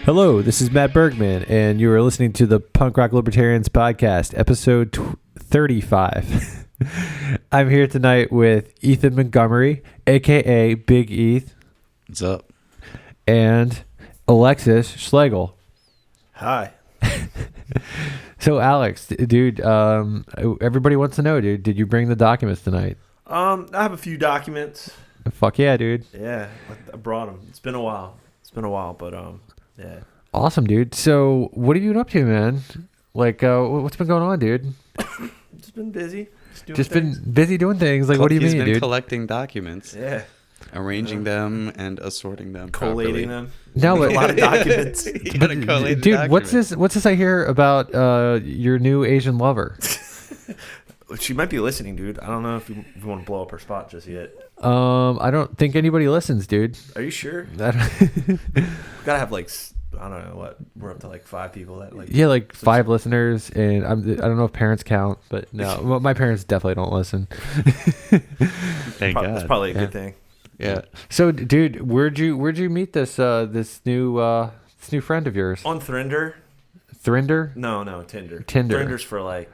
Hello, this is Matt Bergman, and you are listening to the Punk Rock Libertarians podcast, episode 35. I'm here tonight with Ethan Montgomery, a.k.a. Big Eth. What's up? And Alexis Schlegel. Hi. So, Alex, dude, everybody wants to know, dude, did you bring the documents tonight? I have a few documents. Fuck yeah, dude. Yeah, I brought them. It's been a while, but yeah. Awesome, dude. So, what have you been up to, man? Like, what's been going on, dude? Just been busy. Just been busy doing things. Like, what do you mean, dude? He's been collecting documents. Yeah. Arranging them and assorting them Collating properly. them. No, but a lot of documents. You gotta collate the dude, documents. what's this I hear about your new Asian lover? She might be listening, dude. I don't know if you want to blow up her spot just yet. I don't think anybody listens, dude. Are you sure? I don't- We gotta have I don't know what. We're up to like 5 people that like. yeah, like 5 listeners, and I don't know if parents count, but no, well, my parents definitely don't listen. Thank God. That's probably a good thing. Yeah. So, dude, where'd you meet this new friend of yours? On Thrinder? Thrinder? No, Tinder. Tinder. Thrinder's for like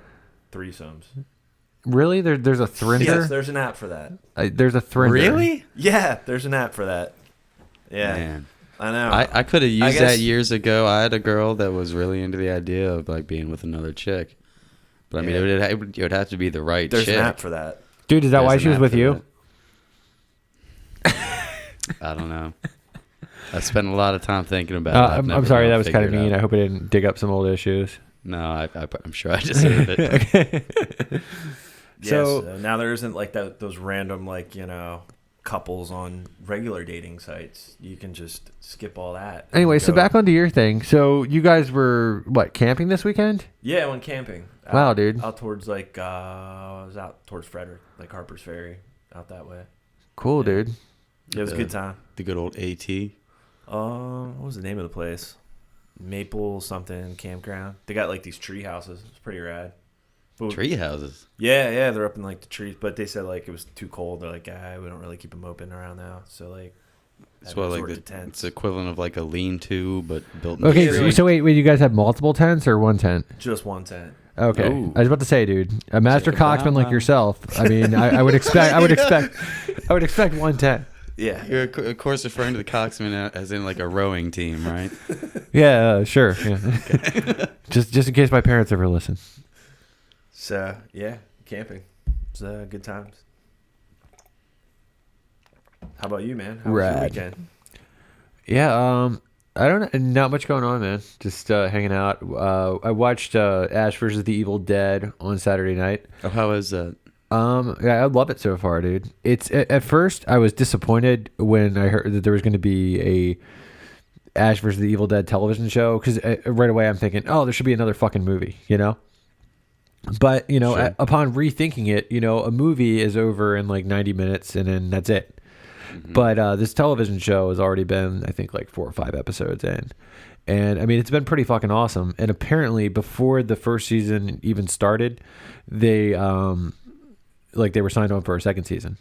threesomes. Really? There's a Thrinder? Yes, there's an app for that. There's a Thrinder. Really? Yeah, there's an app for that. Yeah. Man. I know. I could have used guess- that years ago. I had a girl that was really into the idea of like being with another chick. But I mean, Yeah. it would have to be the right There's chick. an app for that. Dude, is that There's why an she was app with for you? that. I don't know. I spent a lot of time thinking about it. I've I'm never sorry, really that was kind of figured it mean. out. I hope I didn't dig up some old issues. No, I'm sure I deserve it. Okay. So So, now there isn't like those random couples on regular dating sites. You can just skip all that. and anyway, so go- back onto your thing. So you guys were camping this weekend? Yeah, I went camping. Wow, dude. Out towards I was out towards Frederick, like Harper's Ferry, out that way. Cool, Yeah. dude. It was a good time. The good old AT. What was the name of the place? Maple something campground. They got like these tree houses. It's pretty rad. But Tree houses. Yeah, they're up in like the trees, but they said like it was too cold. They're like, we don't really keep them open around now. So like, It's what, like resort to it's tents. equivalent of like a lean-to, but built. In Okay, Yeah, so, like- so wait, you guys have multiple tents or one tent? Just one tent. Okay, Ooh. I was about to say, dude, a master Check it out, cocksman like man. yourself. I mean, I would expect one tent. Yeah. You're of course referring to the Cocksman as in like a rowing team, right? Yeah, sure. Yeah. just in case my parents ever listen. So yeah, camping. It's good times. How about you, man? How was your Rad. weekend? Yeah, I don't know, not much going on, man. Just hanging out. I watched Ash versus the Evil Dead on Saturday night. Oh, how is that? Yeah, I love it so far, dude. It's at first I was disappointed when I heard that there was going to be a Ash versus the Evil Dead television show because right away I'm thinking, oh, there should be another fucking movie, you know. But Sure. upon rethinking it, a movie is over in like 90 minutes and then that's it. But this television show has already been, I think, like 4 or 5 episodes in. And, I mean, it's been pretty fucking awesome. And apparently, before the first season even started, they were signed on for a second season.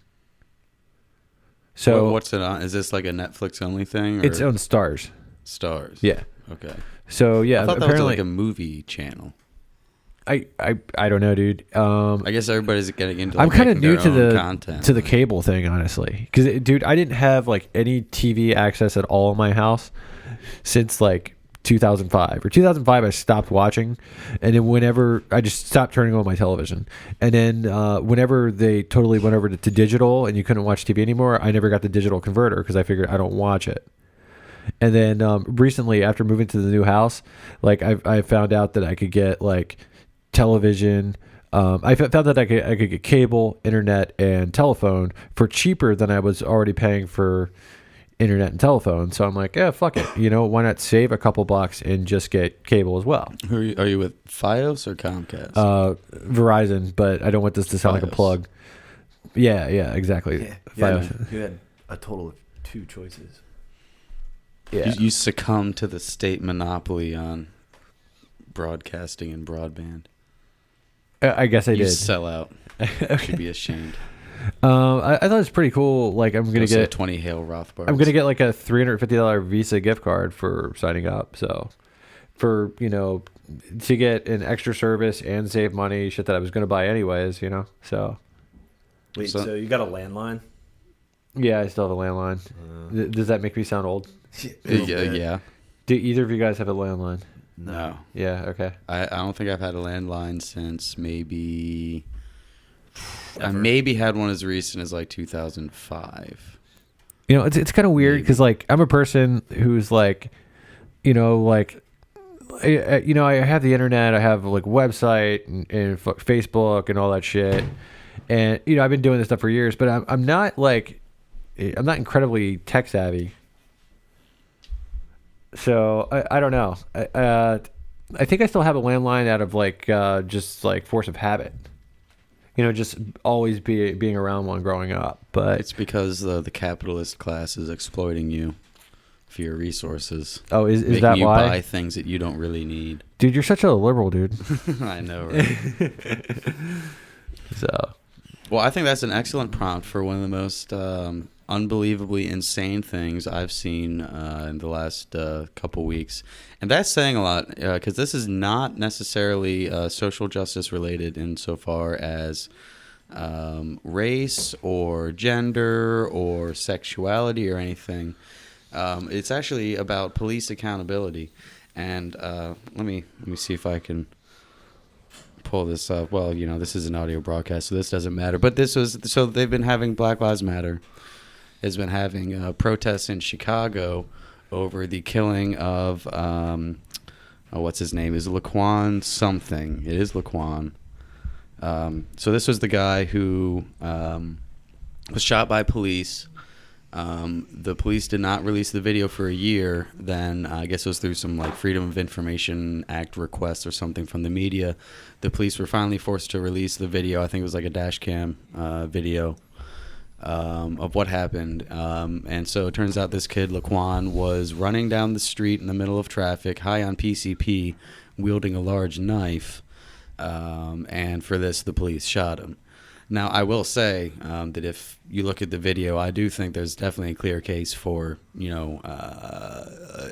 So What's it on? Is this like a Netflix only thing? Or it's on Stars. Stars. Yeah. Okay. So, yeah, I thought that was apparently... like a movie channel. I don't know, dude. I guess everybody's getting into. I'm Like, kind of making new their to own the content. to the cable thing, honestly. Because, dude, I didn't have like any TV access at all in my house since like 2005 or 2005. I stopped watching, and then whenever I just stopped turning on my television, and then whenever they totally went over to digital and you couldn't watch TV anymore, I never got the digital converter because I figured I don't watch it. And then recently, after moving to the new house, like I found out that I could get like television. I found that I could get cable, internet, and telephone for cheaper than I was already paying for internet and telephone. So I'm like, yeah, fuck it. Why not save a couple bucks and just get cable as well? Are you with FiOS or Comcast? Verizon, but I don't want this to sound like a FiOS. plug. Yeah, exactly. Yeah, FiOS. you had a total of 2 choices. Yeah. You succumb to the state monopoly on broadcasting and broadband. I guess I You did. sell out. You should be ashamed. I thought it was pretty cool. Like I'm gonna Also get 20 Hale Rothbards. I'm gonna get like a $350 Visa gift card for signing up. So for to get an extra service and save money, shit that I was gonna buy anyways. So Wait, so you got a landline? yeah, I still have a landline. Does that make me sound old? Yeah. Do either of you guys have a landline? No. Yeah. Okay. I don't think I've had a landline since maybe. I Ever. maybe had one as recent as like 2005. It's kind of weird because like I'm a person who's like, like, I have the internet, I have like website and Facebook and all that shit, and I've been doing this stuff for years, but I'm not incredibly tech savvy. So I don't know. I think I still have a landline out of like just like force of habit. Just always being around one growing up. But It's because the capitalist class is exploiting you for your resources. oh, is making that you why? buy things that you don't really need. Dude, you're such a liberal, dude. I know, right? So Well, I think that's an excellent prompt for one of the most unbelievably insane things I've seen in the last couple weeks. And that's saying a lot because this is not necessarily social justice related insofar as race or gender or sexuality or anything. It's actually about police accountability. And let me see if I can pull this up. Well, this is an audio broadcast, so this doesn't matter. But so they've been having Black Lives Matter has been having protests in Chicago over the killing of what's his name? Is Laquan something? It is Laquan. So this was the guy who was shot by police. The police did not release the video for a year. Then I guess it was through some like Freedom of Information Act request or something from the media. The police were finally forced to release the video. I think it was like a dash cam video of what happened. And so it turns out this kid, Laquan, was running down the street in the middle of traffic, high on PCP, wielding a large knife. And for this, the police shot him. Now, I will say that if you look at the video, I do think there's definitely a clear case for,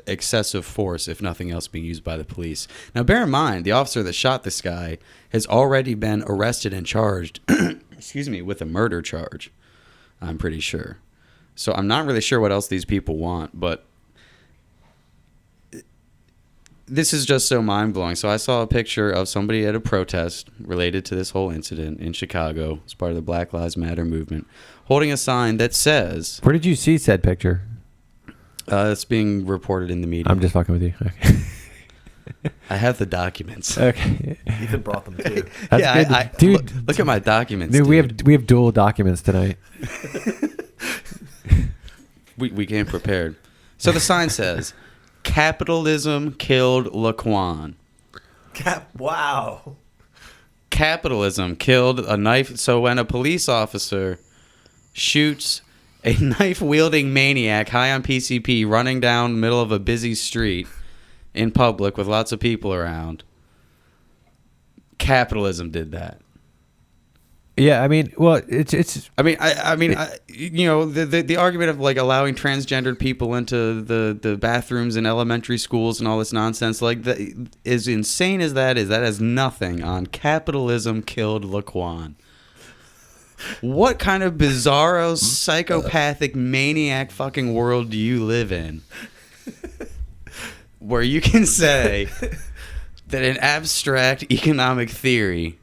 excessive force, if nothing else, being used by the police. Now, bear in mind, the officer that shot this guy has already been arrested and charged, with a murder charge, I'm pretty sure. So I'm not really sure what else these people want, but this is just so mind-blowing. So I saw a picture of somebody at a protest related to this whole incident in Chicago as part of the Black Lives Matter movement, holding a sign that says... where did you see said picture? It's being reported in the media. I'm just fucking with you. Okay. I have the documents. Okay. Ethan brought them too. That's Yeah, good. Dude, look at my documents. dude, Dude. we have dual documents tonight. We came prepared. So the sign says, "Capitalism killed Laquan." Wow. Capitalism killed a knife. So when a police officer shoots a knife-wielding maniac high on PCP running down the middle of a busy street in public with lots of people around, capitalism did that. Yeah, I mean, well, it's. The argument of like allowing transgendered people into the bathrooms in elementary schools and all this nonsense, like that, as insane as that is, that has nothing on capitalism killed Laquan. What kind of bizarro, psychopathic, maniac fucking world do you live in? Where you can say that an abstract economic theory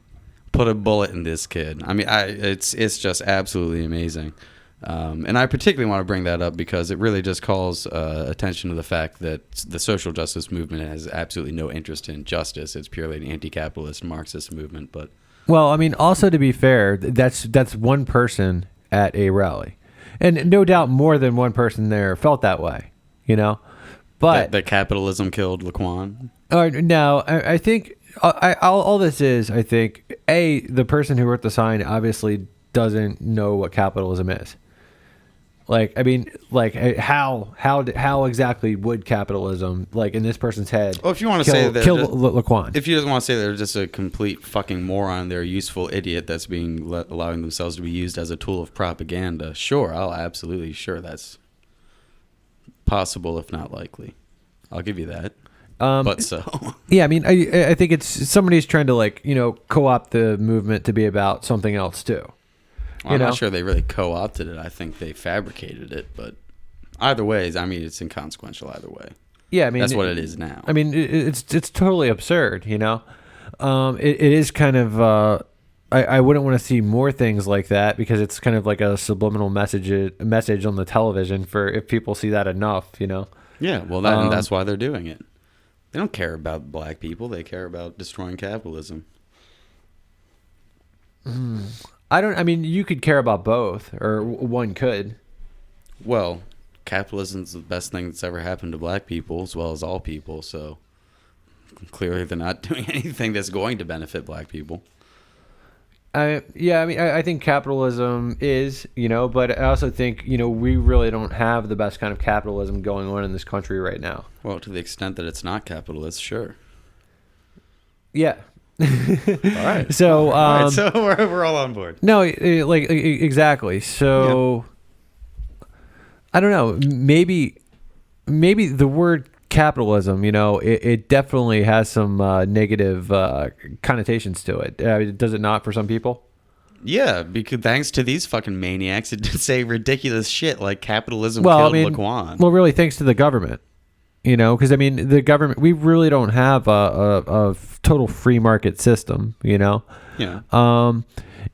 put a bullet in this kid. I mean, it's just absolutely amazing. And I particularly want to bring that up because it really just calls attention to the fact that the social justice movement has absolutely no interest in justice. It's purely an anti-capitalist Marxist movement. But Well, I mean, also to be fair, that's one person at a rally, and no doubt more than one person there felt that way, But that capitalism killed Laquan. No, I think all this is, I think, the person who wrote the sign obviously doesn't know what capitalism is. Like, I mean, like, how exactly would capitalism, like, in this person's head, Well, if you want to say that, kill Laquan? if you just want to say they're just a complete fucking moron, they're a useful idiot that's allowing themselves to be used as a tool of propaganda, sure, that's possible, if not likely. I'll give you that. But so. Yeah, I mean, I think it's somebody's trying to, like, co-opt the movement to be about something else too. Well, I'm not sure they really co-opted it. I think they fabricated it, but either way, I mean, it's inconsequential either way. Yeah, I mean, that's what it is now. I mean, it's totally absurd, It is kind of. I wouldn't want to see more things like that because it's kind of like a subliminal message on the television for if people see that enough, Yeah, well, and that's why they're doing it. They don't care about black people. They care about destroying capitalism. I mean, you could care about both, or one could. Well, capitalism's the best thing that's ever happened to black people as well as all people, so clearly they're not doing anything that's going to benefit black people. Yeah, I mean, I think capitalism is, but I also think, we really don't have the best kind of capitalism going on in this country right now. Well, to the extent that it's not capitalist, sure. Yeah. All right. So, so we're all on board. No, like, exactly. So, yeah. I don't know. Maybe the word capitalism, it definitely has some negative connotations to it. Does it not for some people? Yeah, because thanks to these fucking maniacs, it say ridiculous shit like capitalism killed Laquan. Well, really, thanks to the government. Because I mean, the government, we really don't have a total free market system, Yeah.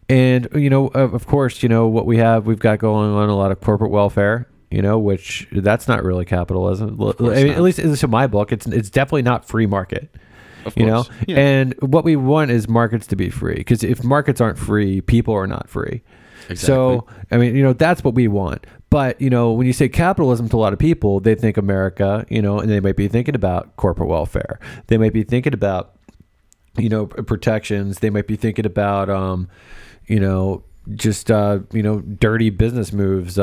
And of course, what we've got going on a lot of corporate welfare, which that's not really capitalism. I mean, at least in my book, it's definitely not free market. Of course. Yeah. And what we want is markets to be free, because if markets aren't free, people are not free. Exactly. So, I mean, that's what we want. But, when you say capitalism to a lot of people, they think America, and they might be thinking about corporate welfare. They might be thinking about, protections. They might be thinking about, just, dirty business moves,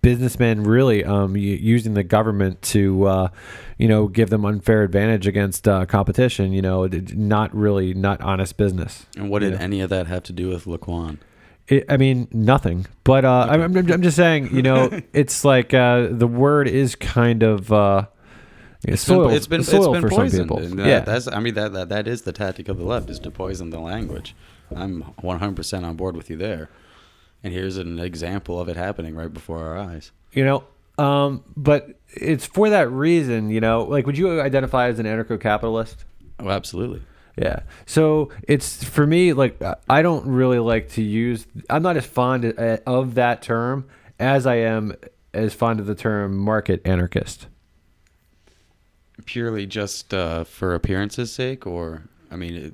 businessmen really using the government to, give them unfair advantage against competition, not honest business. And what did any of that have to do with Laquan? I mean, nothing. But I'm just saying, it's like the word is kind of it's been for poisoned. some people. Yeah, that is the tactic of the left, is to poison the language. I'm 100% on board with you there. And here's an example of it happening right before our eyes. But it's for that reason, like, would you identify as an anarcho-capitalist? Oh, absolutely. Yeah. So it's, for me, like, I don't really like to use, I'm not as fond of that term as I am as fond of the term market anarchist. Purely just for appearance's sake, or, I mean,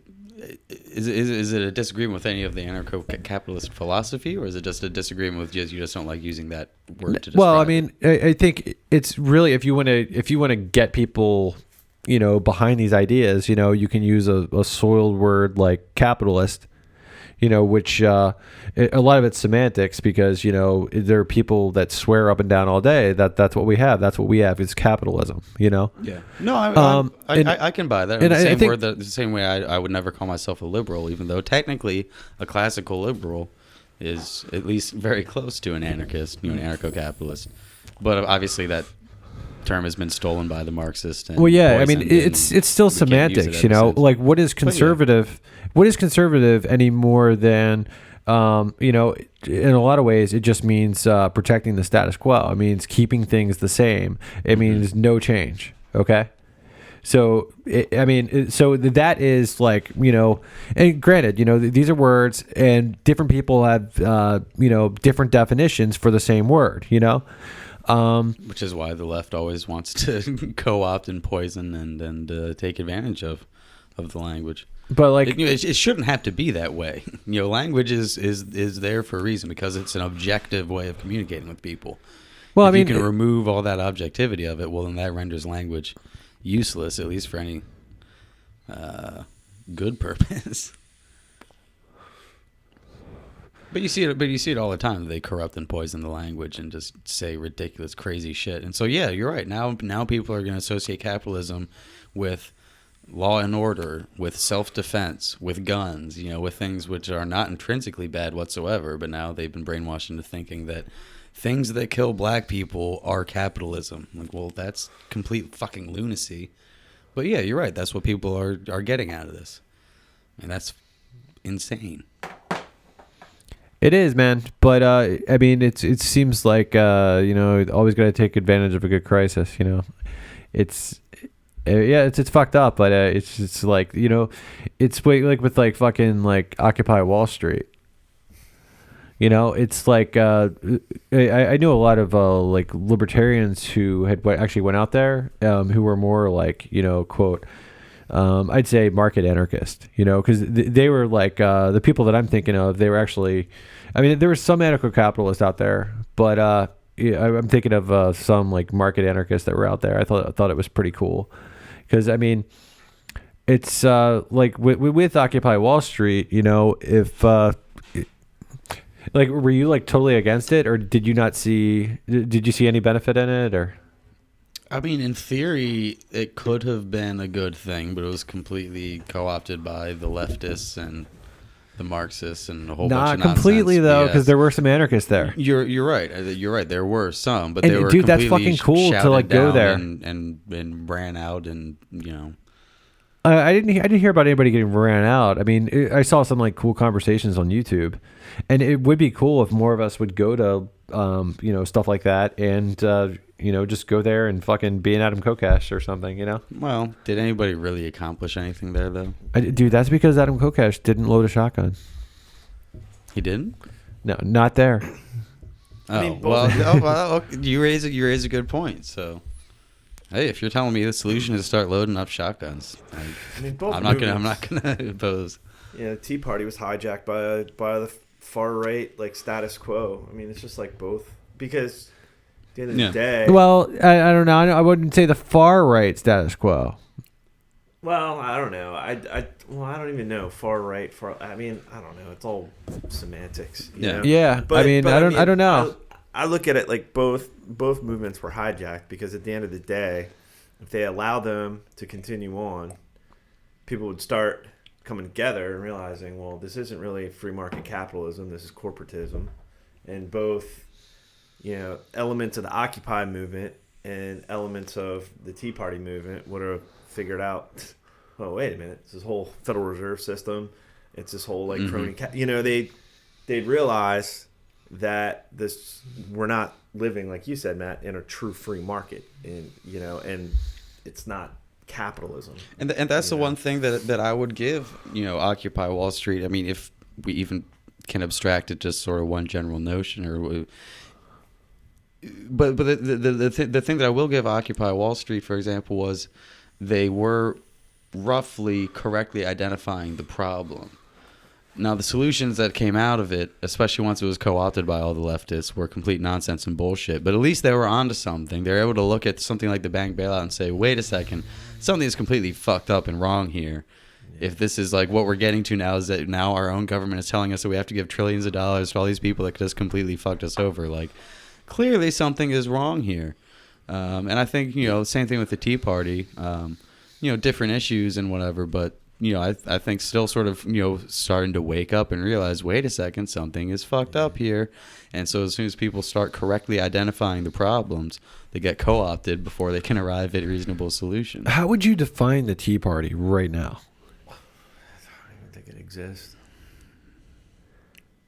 is it a disagreement with any of the anarcho-capitalist philosophy, or is it just a disagreement with you just don't like using that word to describe Well, I mean, I think it's really, if you want to get people, behind these ideas, you can use a soiled word like capitalist, which a lot of it's semantics, because there are people that swear up and down all day that that's what we have. That's what we have is capitalism. Yeah. No, I can buy that. The same way I would never call myself a liberal, even though technically a classical liberal is at least very close to an anarchist, an anarcho-capitalist. But obviously that term has been stolen by the Marxists. And well, yeah, I mean, it's still semantics, like what is conservative? What is conservative any more than, in a lot of ways, it just means protecting the status quo. It means keeping things the same. It means no change. Okay. So, so that is like, and granted, these are words, and different people have, different definitions for the same word, which is why the left always wants to co-opt and poison and take advantage of the language. But like, it shouldn't have to be that way. Language is there for a reason, because it's an objective way of communicating with people. Well, if you can remove all that objectivity of it, well, then that renders language useless, at least for any good purpose. But you see it all the time. They corrupt and poison the language and just say ridiculous, crazy shit. And so, yeah, you're right. Now people are going to associate capitalism with law and order, with self-defense, with guns, with things which are not intrinsically bad whatsoever. But now they've been brainwashed into thinking that things that kill black people are capitalism. Like, well, that's complete fucking lunacy. But yeah, you're right. That's what people are getting out of this. And that's insane. It is, man. But I mean, it seems like always got to take advantage of a good crisis. It's fucked up, but it's just like it's like with like fucking like Occupy Wall Street. It's like I knew a lot of like libertarians who had actually went out there, who were more like quote. I'd say market anarchist, because they were like the people that I'm thinking of. They were actually, I mean, there were some anarcho-capitalists out there, but I'm thinking of some like market anarchists that were out there. I thought it was pretty cool, because I mean, it's like with Occupy Wall Street, if like were you like totally against it, or did you not see? Did you see any benefit in it, or? I mean, in theory, it could have been a good thing, but it was completely co-opted by the leftists and the Marxists and a whole bunch of nonsense. Not completely, though, because there were some anarchists there. You're right. You're right. There were some, but they were dude, that's completely fucking cool to like go there and ran out and I didn't hear about anybody getting ran out. I mean, I saw some like cool conversations on YouTube, and it would be cool if more of us would go to stuff like that and just go there and fucking be an Adam Kokesh or something, Well, did anybody really accomplish anything there, though? Dude, that's because Adam Kokesh didn't load a shotgun. He didn't? No, not there. Oh, I mean, well, you raise a good point. So, hey, if you're telling me the solution is to start loading up shotguns, I'm not gonna oppose. Yeah, the Tea Party was hijacked by the far right, like status quo. I mean, it's just like both, because at the end of the day. Well, I don't know. I wouldn't say the far right status quo. Well, I don't know. I don't even know far right. I mean, I don't know. It's all semantics. You know? Yeah. But, I don't know. I look at it like both movements were hijacked, because at the end of the day, if they allow them to continue on, people would start coming together and realizing, well, this isn't really free market capitalism. This is corporatism, and both, elements of the Occupy movement and elements of the Tea Party movement would have figured out, oh, wait a minute, it's this whole Federal Reserve System, it's this whole like crony, they'd realize that we're not living, like you said, Matt, in a true free market, and and it's not capitalism. And that's the one thing that I would give, Occupy Wall Street. I mean, if we even can abstract it just sort of one general notion, but the thing that I will give Occupy Wall Street, for example, was they were roughly correctly identifying the problem. Now, the solutions that came out of it, especially once it was co-opted by all the leftists, were complete nonsense and bullshit. But at least they were onto something. They were able to look at something like the bank bailout and say, wait a second, something is completely fucked up and wrong here. If this is like what we're getting to now, is that now our own government is telling us that we have to give trillions of dollars to all these people that just completely fucked us over. Like, clearly something is wrong here. And I think, same thing with the Tea Party, different issues and whatever, but I think still sort of, starting to wake up and realize, wait a second, something is fucked up here. And so as soon as people start correctly identifying the problems, they get co-opted before they can arrive at reasonable solutions. How would you define the Tea Party right now? I don't even think it exists.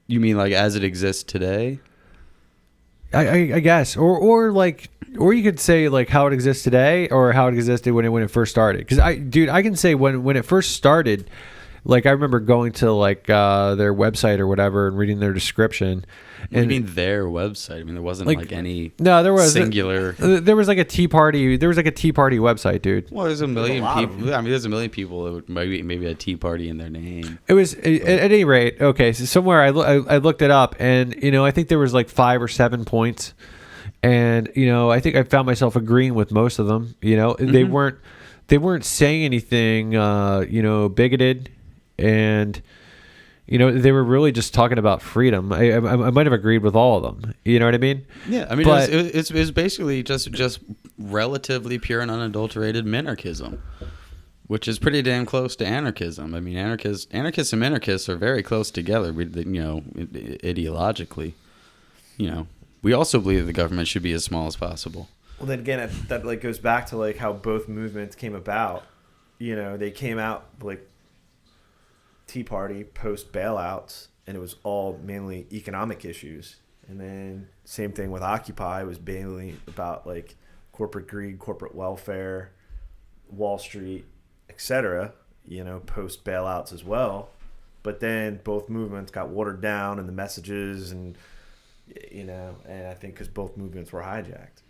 You mean like as it exists today? I guess, or you could say like how it exists today, or how it existed when it first started. Because I can say when it first started, like I remember going to like their website or whatever and reading their description. And you mean their website? I mean, there wasn't like any there was singular. There was like a Tea Party. There was like a Tea Party website, dude. Well, there's a million people. I mean, there's a million people that would maybe a Tea Party in their name. It was at any rate. Okay, so somewhere I looked it up, and I think there was like 5 or 7 points, and I think I found myself agreeing with most of them. They weren't saying anything bigoted, and You know, they were really just talking about freedom. I might have agreed with all of them. You know what I mean? Yeah, I mean, But- it was basically just relatively pure and unadulterated minarchism, which is pretty damn close to anarchism. I mean, anarchists and minarchists are very close together. Ideologically, we also believe the government should be as small as possible. Well, then again, that like goes back to like how both movements came about. You know, they came out like Tea Party post bailouts, and it was all mainly economic issues. And then same thing with Occupy, was mainly about like corporate greed, corporate welfare, Wall Street, etc. You know, post bailouts as well. But then both movements got watered down, and the messages, and and I think because both movements were hijacked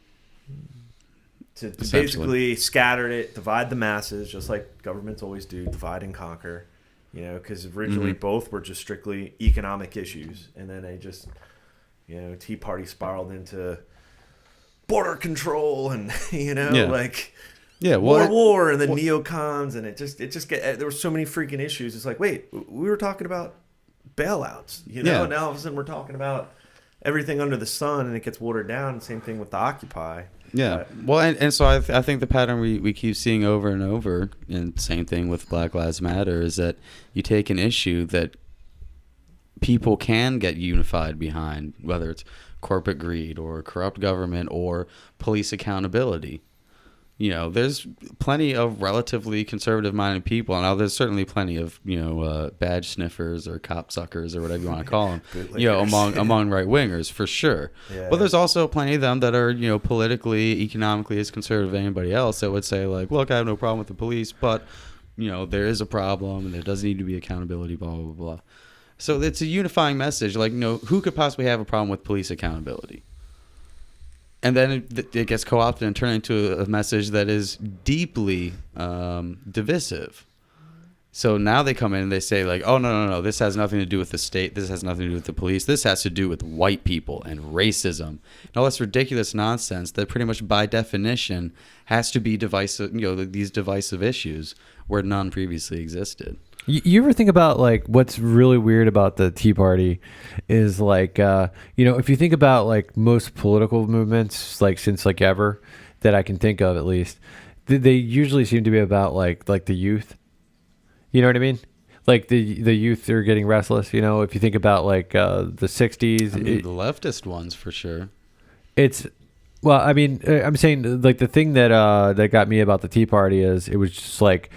to basically scatter it, divide the masses, just like governments always do, divide and conquer. Because originally both were just strictly economic issues, and then they just, Tea Party spiraled into border control and war, and the neocons, and it just there were so many freaking issues. It's like, wait, we were talking about bailouts, now all of a sudden we're talking about everything under the sun, and it gets watered down. Same thing with the Occupy. Yeah. Well, and so I think the pattern we keep seeing over and over, and same thing with Black Lives Matter, is that you take an issue that people can get unified behind, whether it's corporate greed or corrupt government or police accountability. There's plenty of relatively conservative-minded people, and there's certainly plenty of badge sniffers or cop suckers or whatever you want to call them, among right-wingers for sure. Yeah. But there's also plenty of them that are politically, economically as conservative as anybody else that would say like, look, I have no problem with the police, but there is a problem and there does need to be accountability, blah blah blah. So it's a unifying message. Like, who could possibly have a problem with police accountability? And then it gets co-opted and turned into a message that is deeply divisive. So now they come in and they say like, oh, no, this has nothing to do with the state. This has nothing to do with the police. This has to do with white people and racism and all this ridiculous nonsense that pretty much by definition has to be divisive, these divisive issues where none previously existed. You ever think about like what's really weird about the Tea Party is like if you think about like most political movements like since like ever that I can think of at least, they usually seem to be about like the youth. You know what I mean? Like the youth are getting restless. If you think about like the 60s, the leftist ones for sure. I'm saying like the thing that got me about the Tea Party is it was just like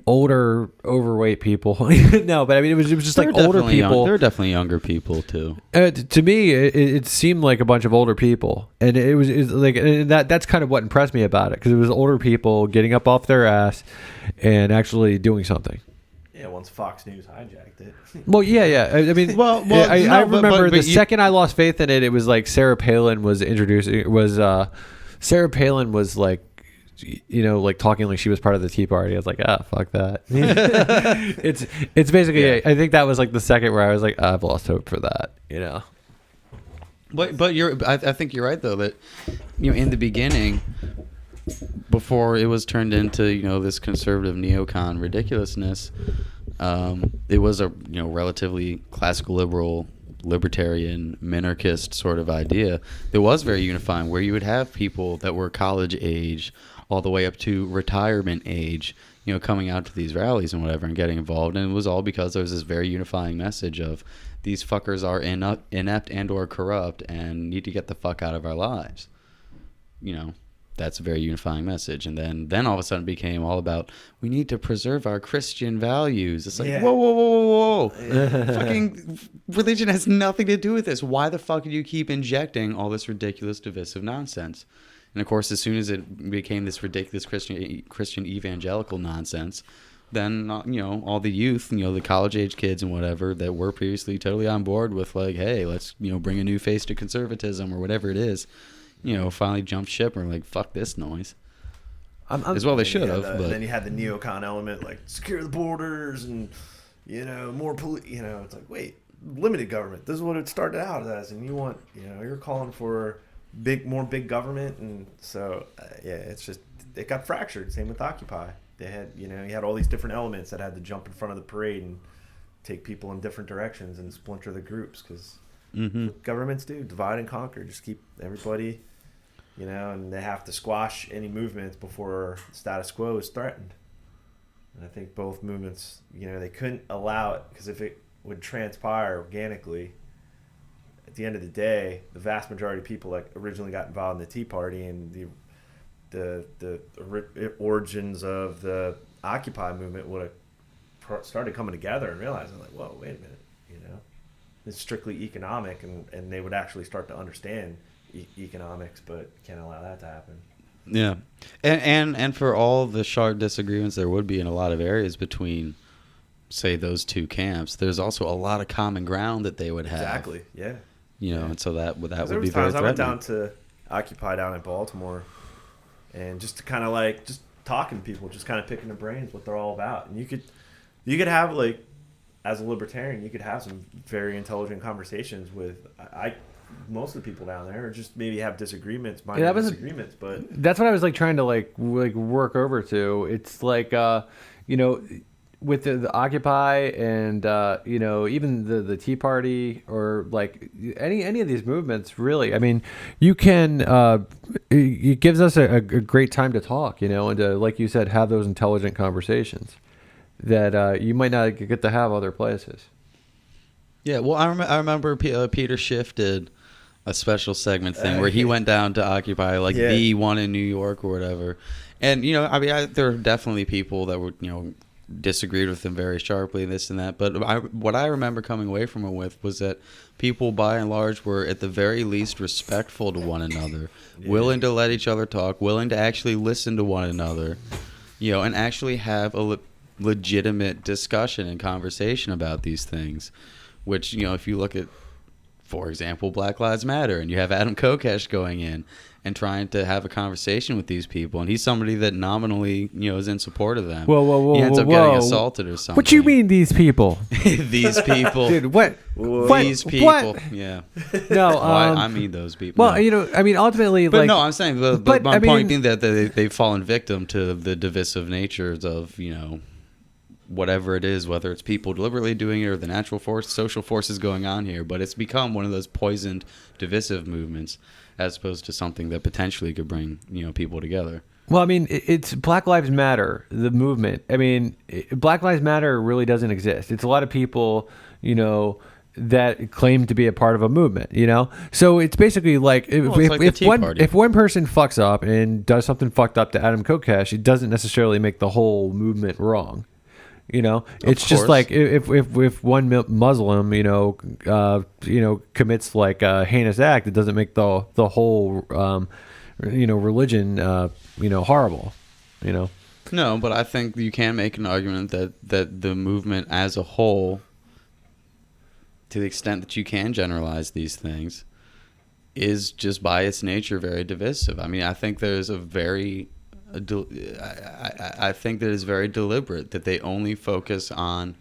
older, overweight people. No, but I mean, it was just like older people. There were definitely younger people too. To me, it seemed like a bunch of older people, and it was like, and that's kind of what impressed me about it, because it was older people getting up off their ass and actually doing something. Yeah, once Fox News hijacked it. Well, yeah. I mean, I remember the second I lost faith in it, it was like Sarah Palin was introducing. Sarah Palin was like, like talking like she was part of the Tea Party. I was like, fuck that. It's basically, I think that was like the second where I was like, I've lost hope for that, But I think you're right though, that in the beginning, before it was turned into this conservative neocon ridiculousness, it was a relatively classical libertarian minarchist sort of idea that was very unifying, where you would have people that were college age all the way up to retirement age, coming out to these rallies and whatever and getting involved. And it was all because there was this very unifying message of these fuckers are inept and or corrupt and need to get the fuck out of our lives. That's a very unifying message. And then all of a sudden it became all about, we need to preserve our Christian values. It's like, whoa. Fucking religion has nothing to do with this. Why the fuck do you keep injecting all this ridiculous, divisive nonsense? And of course, as soon as it became this ridiculous Christian evangelical nonsense, then, all the youth, the college age kids and whatever that were previously totally on board with like, hey, let's, bring a new face to conservatism or whatever it is, finally jumped ship and were like, fuck this noise. As well they should have. But then you had the neocon element, like secure the borders and, more police. It's like, wait, limited government. This is what it started out as. And you want, you're calling for more big government. And so, it's just, it got fractured. Same with Occupy. They had, you had all these different elements that had to jump in front of the parade and take people in different directions and splinter the groups, because Mm-hmm. governments do divide and conquer. Just keep everybody, and they have to squash any movements before status quo is threatened. And I think both movements, they couldn't allow it, because if it would transpire organically, at the end of the day, the vast majority of people that originally got involved in the Tea Party and the origins of the Occupy movement would have started coming together and realizing, like, whoa, wait a minute, it's strictly economic, and they would actually start to understand economics, but can't allow that to happen. Yeah, and for all the sharp disagreements there would be in a lot of areas between, say, those two camps, there's also a lot of common ground that they would have. Exactly. Yeah. And so that would be very times threatening. I went down to Occupy down in Baltimore, and just to kind of just talking to people, just kind of picking their brains what they're all about, and you could have, like, as a libertarian, you could have some very intelligent conversations with most of the people down there, or just maybe have disagreements, minor disagreements. But that's what I was trying to work over to. It's like with the Occupy and even the Tea Party, or like any of these movements, really. I mean, you can it gives us a great time to talk, and to, like you said, have those intelligent conversations that you might not get to have other places. Yeah, well, I remember Peter Schiff did a special segment thing where he went down to Occupy, the one in New York or whatever. And, there are definitely people that were, disagreed with him very sharply, this and that. But what I remember coming away from it with was that people, by and large, were at the very least respectful to one another, willing to let each other talk, willing to actually listen to one another, and actually have a legitimate discussion and conversation about these things. Which, if you look at, for example, Black Lives Matter, and you have Adam Kokesh going in and trying to have a conversation with these people, and he's somebody that nominally, is in support of them. Whoa, he ends up getting assaulted or something. What you mean, these people? These people. Dude, what? These people. What? Yeah. No, I mean those people. Well, ultimately, but no, I'm saying, but my point being that they've fallen victim to the divisive natures of, whatever it is, whether it's people deliberately doing it or the natural social forces going on here, but it's become one of those poisoned, divisive movements, as opposed to something that potentially could bring, people together. Well, I mean, it's Black Lives Matter, the movement. I mean, Black Lives Matter really doesn't exist. It's a lot of people, that claim to be a part of a movement, So it's basically like if one person fucks up and does something fucked up to Adam Kokesh, it doesn't necessarily make the whole movement wrong. It's just like if one Muslim, commits like a heinous act, it doesn't make the whole, religion, horrible, No, but I think you can make an argument that the movement as a whole, to the extent that you can generalize these things, is just by its nature very divisive. I mean, I think there's I think that it's very deliberate that they only focus on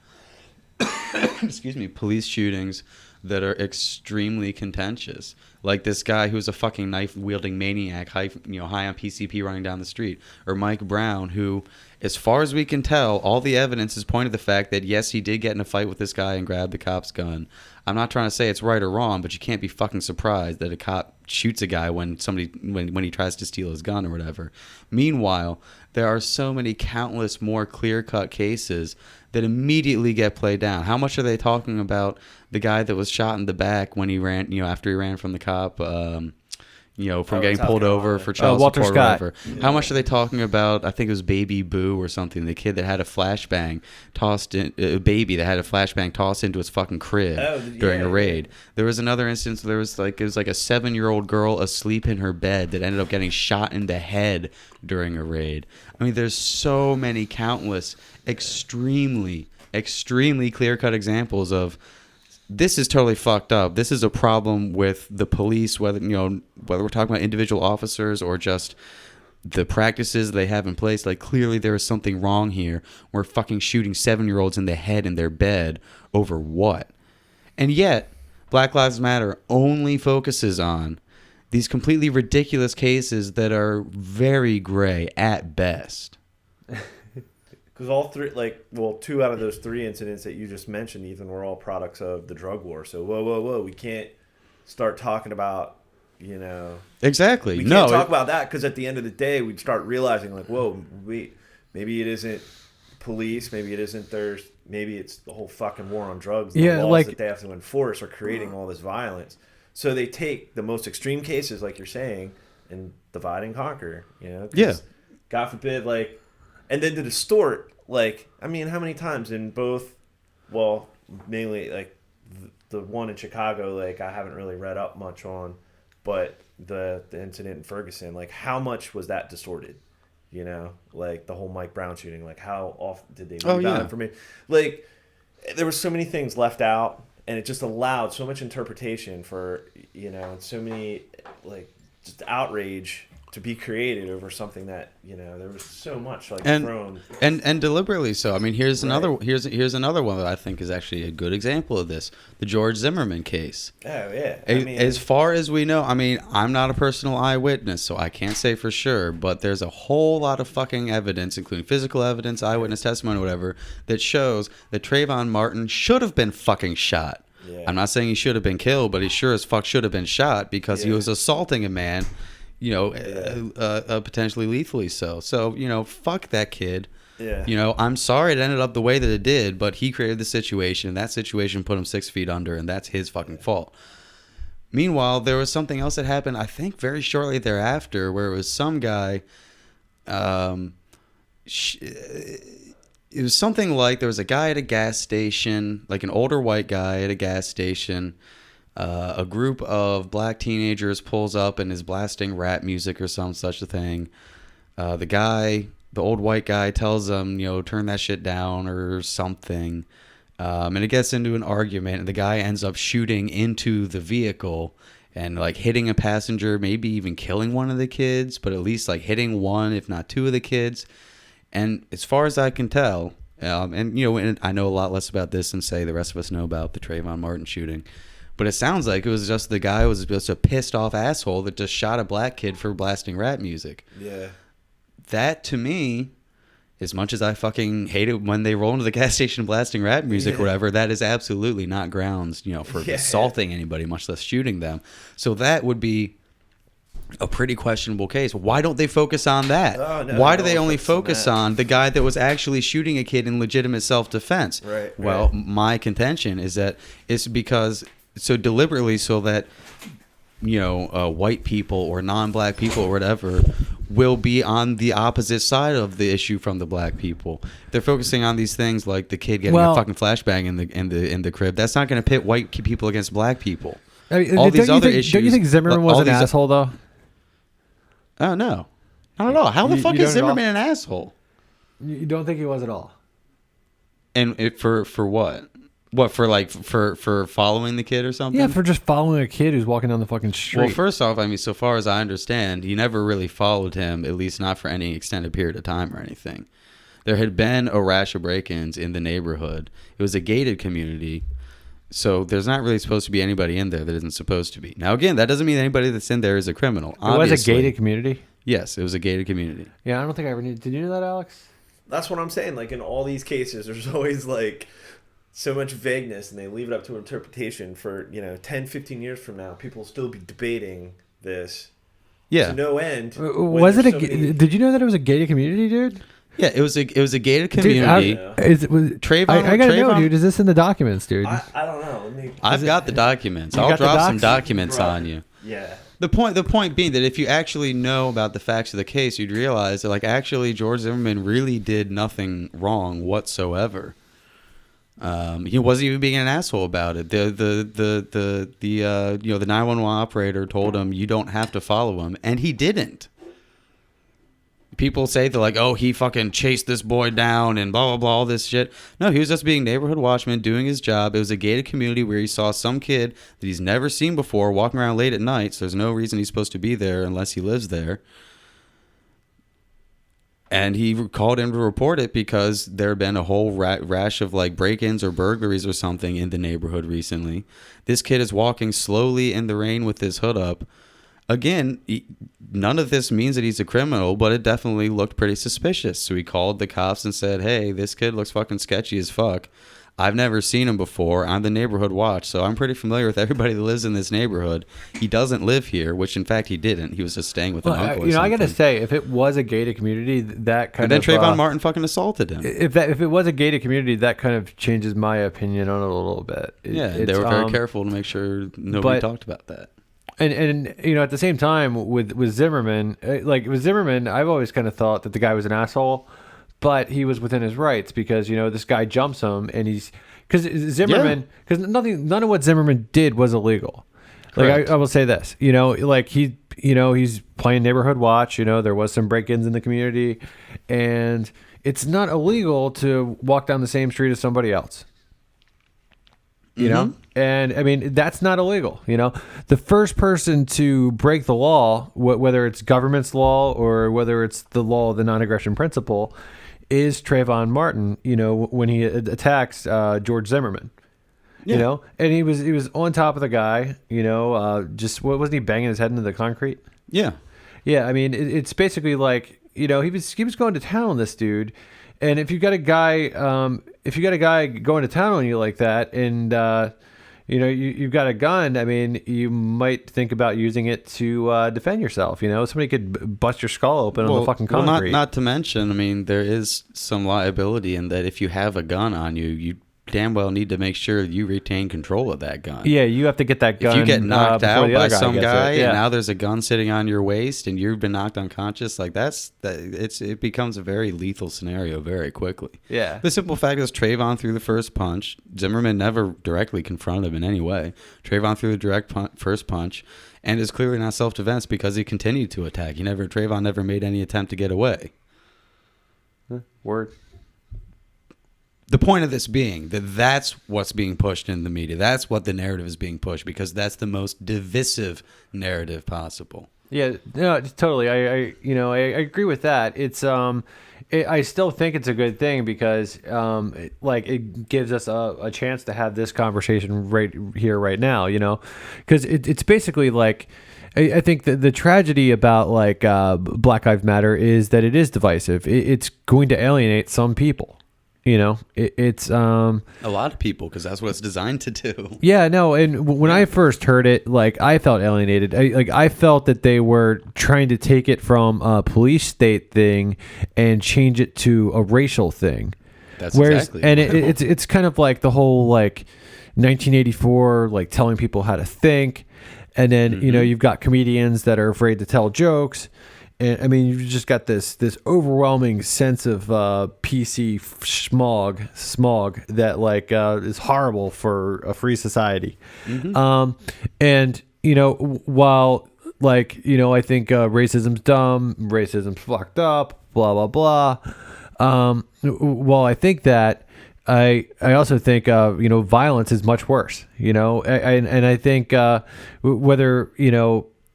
police shootings that are extremely contentious. Like this guy who's a fucking knife-wielding maniac, high on PCP running down the street. Or Mike Brown, who, as far as we can tell, all the evidence is pointing to the fact that, yes, he did get in a fight with this guy and grab the cop's gun. I'm not trying to say it's right or wrong, but you can't be fucking surprised that a cop shoots a guy when he tries to steal his gun or whatever. Meanwhile, there are so many countless more clear-cut cases that immediately get played down. How much are they talking about the guy that was shot in the back when he ran, after he ran from the cop, from getting pulled over for child Walter support Scott. or whatever? Yeah. How much are they talking about, I think it was Baby Boo or something, the kid that had a flashbang tossed into his fucking crib during a raid. There was another instance where it was like a 7-year-old girl asleep in her bed that ended up getting shot in the head during a raid. I mean, there's so many countless, extremely, extremely clear-cut examples of this is totally fucked up. This is a problem with the police, whether we're talking about individual officers or just the practices they have in place. Like, clearly there is something wrong here. We're fucking shooting 7-year-olds in the head in their bed over what? And yet, Black Lives Matter only focuses on these completely ridiculous cases that are very gray at best. Because all three, like, well, 2 out of those 3 incidents that you just mentioned, Ethan, were all products of the drug war. So whoa, we can't start talking about, you know, Exactly. we can't talk about that, because at the end of the day, we'd start realizing, like, whoa, maybe it isn't police, maybe it isn't maybe it's the whole fucking war on drugs. The laws like that they have to enforce are creating all this violence. So they take the most extreme cases, like you're saying, and divide and conquer. You know, Yeah. God forbid, like, and then to distort, like, I mean, how many times in both, well, mainly like the one in Chicago, like I haven't really read up much on, but the incident in Ferguson, like how much was that distorted? You know, like the whole Mike Brown shooting, like how often did they leave out information? Like there were so many things left out, and it just allowed so much interpretation for, you know, and so many, like, just outrage to be created over something that, you know, there was so much like thrown and deliberately so. I mean, here's another one that I think is actually a good example of this: the George Zimmerman case. Oh yeah, As far as we know, I mean, I'm not a personal eyewitness, so I can't say for sure, but there's a whole lot of fucking evidence, including physical evidence, eyewitness testimony, whatever, that shows that Trayvon Martin should have been fucking shot. Yeah. I'm not saying he should have been killed, but he sure as fuck should have been shot because he was assaulting a man. You know, potentially lethally so. So, you know, fuck that kid. Yeah. You know, I'm sorry it ended up the way that it did, but he created the situation, and that situation put him 6 feet under, and that's his fucking fault. Meanwhile, there was something else that happened, I think, very shortly thereafter, where it was some guy. It was something like there was a guy at a gas station, like an older white guy at a gas station. A group of black teenagers pulls up and is blasting rap music or some such a thing. The old white guy tells them, you know, turn that shit down or something. And it gets into an argument, and the guy ends up shooting into the vehicle and like hitting a passenger, maybe even killing one of the kids, but at least like hitting one, if not 2 of the kids. And as far as I can tell, and you know, and I know a lot less about this than say the rest of us know about the Trayvon Martin shooting. But it sounds like it was just the guy was just a pissed off asshole that just shot a black kid for blasting rap music. Yeah. That to me, as much as I fucking hate it when they roll into the gas station blasting rap music or whatever, that is absolutely not grounds, you know, for assaulting anybody, much less shooting them. So that would be a pretty questionable case. Why don't they focus on that? Why do they only focus on the guy that was actually shooting a kid in legitimate self-defense? Right. Well, my contention is that it's because so deliberately so that, you know, white people or non-black people or whatever will be on the opposite side of the issue from the black people. They're focusing on these things like the kid getting a fucking flashbang in the crib. That's not going to pit white people against black people. I mean, all these other issues. Don't you think Zimmerman was an asshole though? Oh no, not at all. How the fuck is Zimmerman an asshole? You don't think he was at all? And for what? What, for following the kid or something? Yeah, for just following a kid who's walking down the fucking street. Well, first off, I mean, so far as I understand, he never really followed him, at least not for any extended period of time or anything. There had been a rash of break-ins in the neighborhood. It was a gated community, so there's not really supposed to be anybody in there that isn't supposed to be. Now, again, that doesn't mean anybody that's in there is a criminal. It was a gated community? Yes, it was a gated community. Yeah, I don't think I ever knew. Did you know that, Alex? That's what I'm saying. Like, in all these cases, there's always, like, so much vagueness, and they leave it up to interpretation for, you know, 10, 15 years from now. People will still be debating this to no end. Was it did you know that it was a gated community, dude? Yeah, it was a gated community. Dude, I gotta know, dude. Is this in the documents, dude? I don't know. I've got the documents. I'll drop some documents on you. Yeah. The point being that if you actually know about the facts of the case, you'd realize that, like, actually George Zimmerman really did nothing wrong whatsoever. He wasn't even being an asshole about it. The 911 operator told him you don't have to follow him, and he didn't. People say they're like, oh, he fucking chased this boy down and blah blah blah, all this shit. No, he was just being neighborhood watchman, doing his job. It was a gated community where he saw some kid that he's never seen before walking around late at night. So there's no reason he's supposed to be there unless he lives there. And he called in to report it because there had been a whole rash of like break-ins or burglaries or something in the neighborhood recently. This kid is walking slowly in the rain with his hood up. again, none of this means that he's a criminal, but it definitely looked pretty suspicious. So he called the cops and said, hey, this kid looks fucking sketchy as fuck. I've never seen him before. I'm the neighborhood watch, so I'm pretty familiar with everybody that lives in this neighborhood. He doesn't live here, which in fact he didn't. He was just staying with an uncle. I gotta say, if it was a gated community, that kind and then of Trayvon Martin fucking assaulted him. If it was a gated community, that kind of changes my opinion on it a little bit. They were very careful to make sure nobody talked about that. And at the same time with Zimmerman, I've always kind of thought that the guy was an asshole. But he was within his rights because, this guy jumps him and because none of what Zimmerman did was illegal. Like I will say this, he's playing neighborhood watch, there was some break-ins in the community and it's not illegal to walk down the same street as somebody else. You know? And I mean, that's not illegal. The first person to break the law, whether it's government's law or whether it's the law of the non-aggression principle, is Trayvon Martin, when he attacks George Zimmerman, and he was on top of the guy, just wasn't he banging his head into the concrete? Yeah. I mean, it's basically like, he was going to town on this dude. And if you got a guy going to town on you like that and, you've got a gun, I mean, you might think about using it to defend yourself. Somebody could bust your skull open on the fucking concrete. Not to mention, I mean, there is some liability in that if you have a gun on you, you damn well need to make sure you retain control of that gun. Yeah, you have to get that gun. If you get knocked out by some guy and now there's a gun sitting on your waist and you've been knocked unconscious, like it becomes a very lethal scenario very quickly. Yeah. The simple fact is Trayvon threw the first punch. Zimmerman never directly confronted him in any way. Trayvon threw the first punch and is clearly not self-defense because he continued to attack. Trayvon never made any attempt to get away. Word. The point of this being that's what's being pushed in the media. That's what the narrative is being pushed because that's the most divisive narrative possible. Yeah, no, totally. I agree with that. It's I still think it's a good thing because it gives us a chance to have this conversation right here, right now. Because it's basically like. I think the tragedy about Black Lives Matter is that it is divisive. It's going to alienate some people. It's a lot of people because that's what it's designed to do. Yeah, no, and when I first heard it, I felt alienated. I felt that they were trying to take it from a police state thing and change it to a racial thing. That's exactly. And it's kind of like the whole 1984 telling people how to think, and then you've got comedians that are afraid to tell jokes. And I mean, you've just got this overwhelming sense of PC smog that is horrible for a free society. And while I think racism's dumb, racism's fucked up, blah blah blah. While I think that, I also think violence is much worse. And I think whether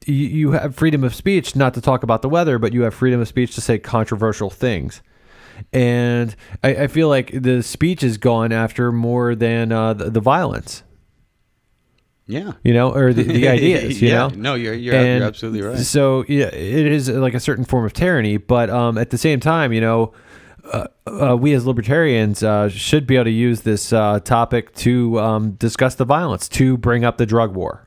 you have freedom of speech not to talk about the weather, but you have freedom of speech to say controversial things. And I feel like the speech is gone after more than the violence. Yeah. Or the ideas, yeah. No, you're absolutely right. So yeah, it is like a certain form of tyranny, but at the same time, we as libertarians should be able to use this topic to discuss the violence, to bring up the drug war.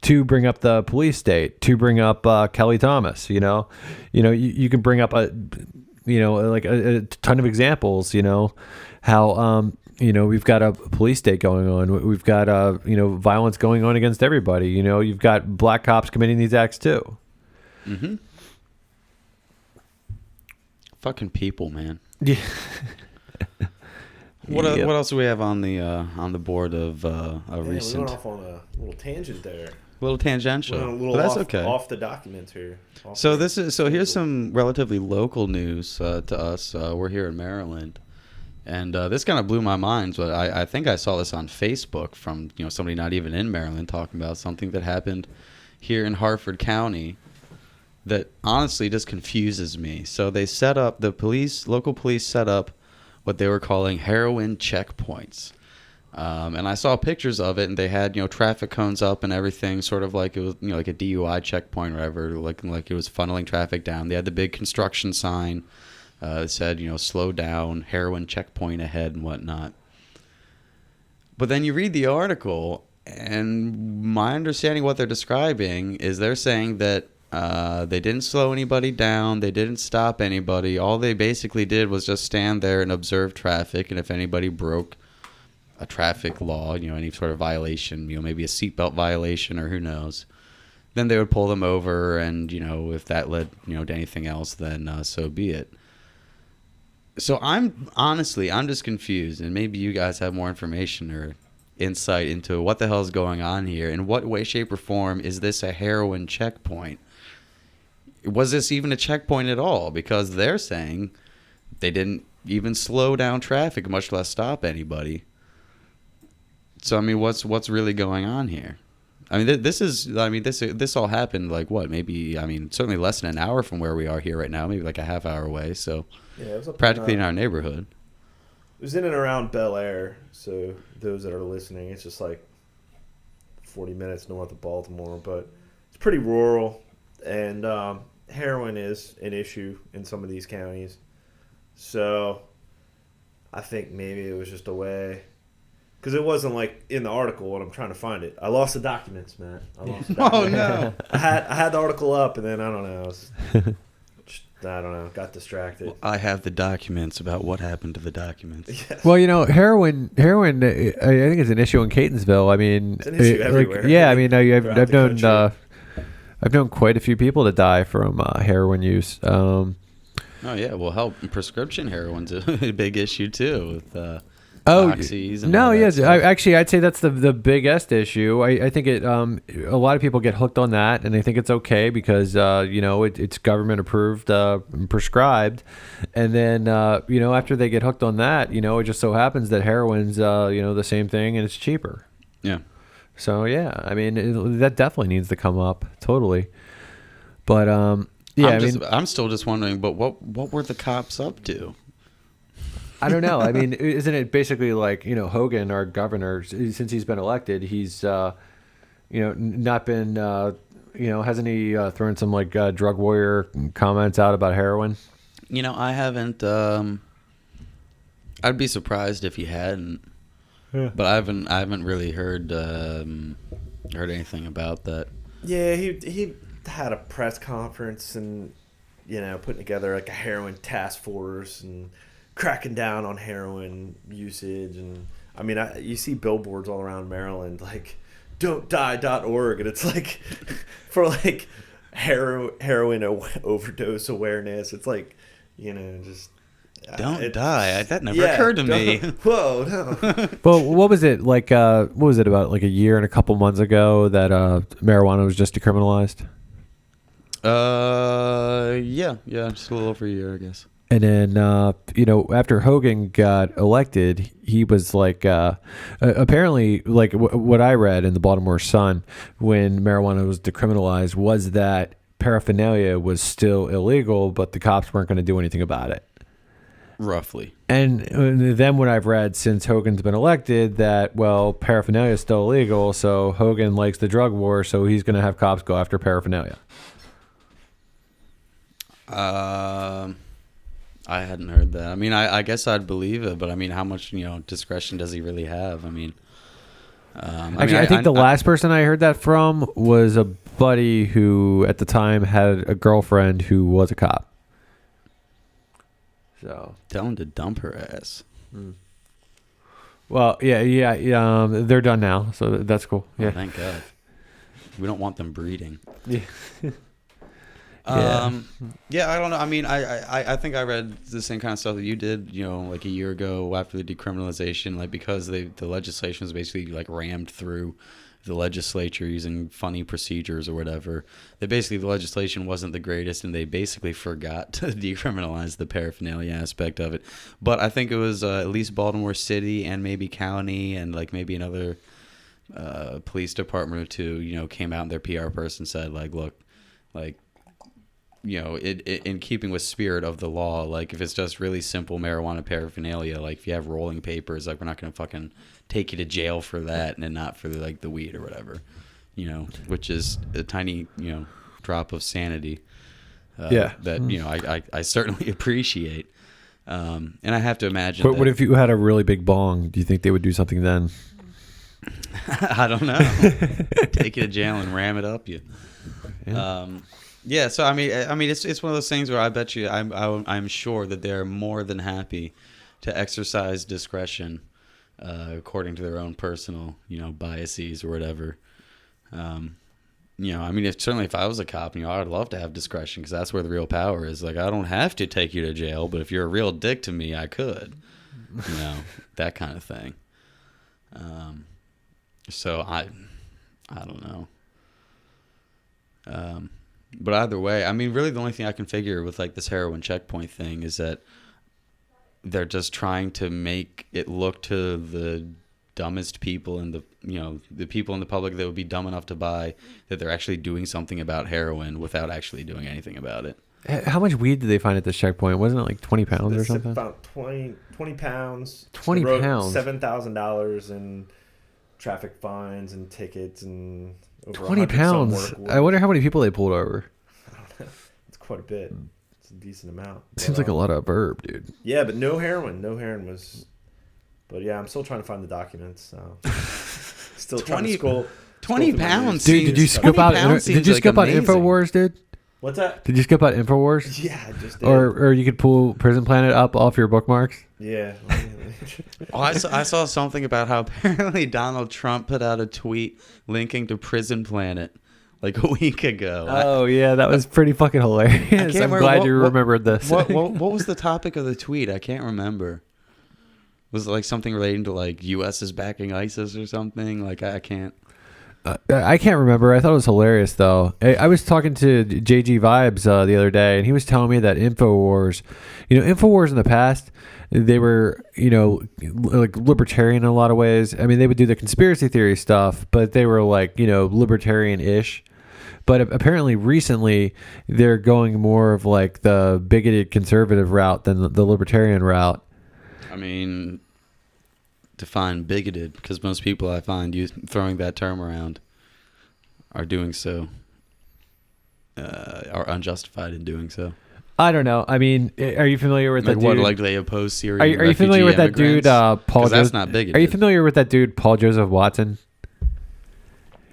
To bring up the police state, to bring up Kelly Thomas, you can bring up a ton of examples, how, we've got a police state going on. We've got, violence going on against everybody. You've got black cops committing these acts too. Mm-hmm. Fucking people, man. Yeah. What else do we have on the board of a recent? We went off on a little tangent there. A little tangential. But that's okay. Off the document here. Here's some relatively local news to us. We're here in Maryland, and this kind of blew my mind. But I think I saw this on Facebook from somebody not even in Maryland talking about something that happened here in Harford County that honestly just confuses me. So they set up local police set up what they were calling heroin checkpoints. And I saw pictures of it, and they had, traffic cones up and everything, sort of like it was, like a DUI checkpoint or whatever, looking like it was funneling traffic down. They had the big construction sign that said, slow down, heroin checkpoint ahead and whatnot. But then you read the article, and my understanding of what they're describing is they're saying that they didn't slow anybody down, they didn't stop anybody. All they basically did was just stand there and observe traffic, and if anybody broke a traffic law, any sort of violation, maybe a seatbelt violation or who knows, then they would pull them over, and if that led to anything else, then so be it. So I'm just confused, and maybe you guys have more information or insight into what the hell is going on here. In what way, shape, or form is this a heroin checkpoint? Was this even a checkpoint at all? Because they're saying they didn't even slow down traffic, much less stop anybody. So I mean, what's really going on here? I mean, this all happened like what? Maybe, certainly less than an hour from where we are here right now. Maybe like a half hour away. So Yeah, it was up practically in our neighborhood. It was in and around Bel Air, so those that are listening, it's just like 40 minutes north of Baltimore, but it's pretty rural, and heroin is an issue in some of these counties. So I think maybe it was just a way, because it wasn't like in the article when I'm trying to find it. I lost the documents, man. Oh no! I had the article up, and then I don't know. I don't know. Got distracted. Well, I have the documents about what happened to the documents. Yes. Well, heroin. I think it's an issue in Catonsville. I mean, It's an issue everywhere. Yeah, I mean, Throughout the I've known quite a few people to die from heroin use. Oh yeah, well, prescription heroin's a big issue too with oxys and no, all that yes, stuff. I'd say that's the biggest issue. I think it. A lot of people get hooked on that, and they think it's okay because it's government approved, prescribed, and then after they get hooked on that, it just so happens that heroin's the same thing and it's cheaper. Yeah. So yeah, I mean that definitely needs to come up totally, but yeah, I'm still just wondering, but what were the cops up to? I don't know. I mean, isn't it basically like, Hogan, our governor, since he's been elected, he's, not been, hasn't he thrown some like drug warrior comments out about heroin? I haven't, I'd be surprised if he hadn't, but I haven't really heard anything about that. Yeah, he had a press conference and, putting together like a heroin task force and cracking down on heroin usage. And I mean, you see billboards all around Maryland like don'tdie.org, and it's like for like heroin overdose awareness. It's like, just don't die. That never occurred to me. Whoa, no. Well, what was it like? What was it about like a year and a couple months ago that marijuana was just decriminalized? Yeah, just a little over a year, I guess. And then, after Hogan got elected, he was like, apparently, like what I read in the Baltimore Sun when marijuana was decriminalized was that paraphernalia was still illegal, but the cops weren't going to do anything about it. Roughly. And then what I've read since Hogan's been elected that, well, paraphernalia is still illegal, so Hogan likes the drug war, so he's going to have cops go after paraphernalia. I hadn't heard that. I mean, I guess I'd believe it, but I mean, how much discretion does he really have? I mean, I think the last person I heard that from was a buddy who at the time had a girlfriend who was a cop. So tell him to dump her ass. Well, yeah. They're done now, so that's cool. Yeah, thank God. We don't want them breeding. Yeah. Yeah, I don't know. I mean, I think I read the same kind of stuff that you did, like a year ago after the decriminalization, like because the legislation was basically like rammed through the legislature using funny procedures or whatever. That basically the legislation wasn't the greatest, and they basically forgot to decriminalize the paraphernalia aspect of it. But I think it was at least Baltimore City and maybe county and like maybe another police department or two, came out and their PR person said like, look, like, in keeping with spirit of the law, like if it's just really simple marijuana paraphernalia, like if you have rolling papers, like we're not gonna fucking take you to jail for that and not for like the weed or whatever, which is a tiny drop of sanity. That I certainly appreciate. And I have to imagine. But what if you had a really big bong? Do you think they would do something then? I don't know. Take you to jail and ram it up you. Yeah. So I mean, it's one of those things where I bet you, I'm sure that they're more than happy to exercise discretion, according to their own personal, biases or whatever. If I was a cop, I'd love to have discretion because that's where the real power is. Like, I don't have to take you to jail, but if you're a real dick to me, I could. That kind of thing. So I don't know. But either way, I mean, really the only thing I can figure with like this heroin checkpoint thing is that they're just trying to make it look to the dumbest people in the people in the public that would be dumb enough to buy that they're actually doing something about heroin without actually doing anything about it. How much weed did they find at this checkpoint? Wasn't it like 20 pounds or something? About 20 pounds. 20 pounds. $7,000 in traffic fines and tickets and over 20 pounds. I wonder how many people they pulled over. I don't know. It's quite a bit. It's a decent amount. Seems like a lot of verb, dude. Yeah, but no heroin. No heroin was. But yeah, I'm still trying to find the documents. So. Still trying to scroll. 20 pounds. Dude, did you scoop out? Did you scoop out InfoWars, dude? What's that? Did you skip out InfoWars? Yeah, I just did. Or you could pull Prison Planet up off your bookmarks. Yeah. I saw something about how apparently Donald Trump put out a tweet linking to Prison Planet like a week ago. Oh yeah, that was pretty fucking hilarious. I'm glad you remembered this. What was the topic of the tweet? I can't remember. Was it like something relating to like U.S. is backing ISIS or something? Like I can't. I can't remember. I thought it was hilarious though. I was talking to JG Vibes the other day, and he was telling me that InfoWars, InfoWars in the past, they were, like libertarian in a lot of ways. I mean, they would do the conspiracy theory stuff, but they were like, libertarian-ish. But apparently recently they're going more of like the bigoted conservative route than the libertarian route. I mean, define bigoted, because most people I find throwing that term around are doing so, are unjustified in doing so. I don't know. I mean, are you familiar with that dude? What, like they oppose Syrian Are you familiar with that dude, Paul? That's not bigoted. Are you familiar with that dude, Paul Joseph Watson?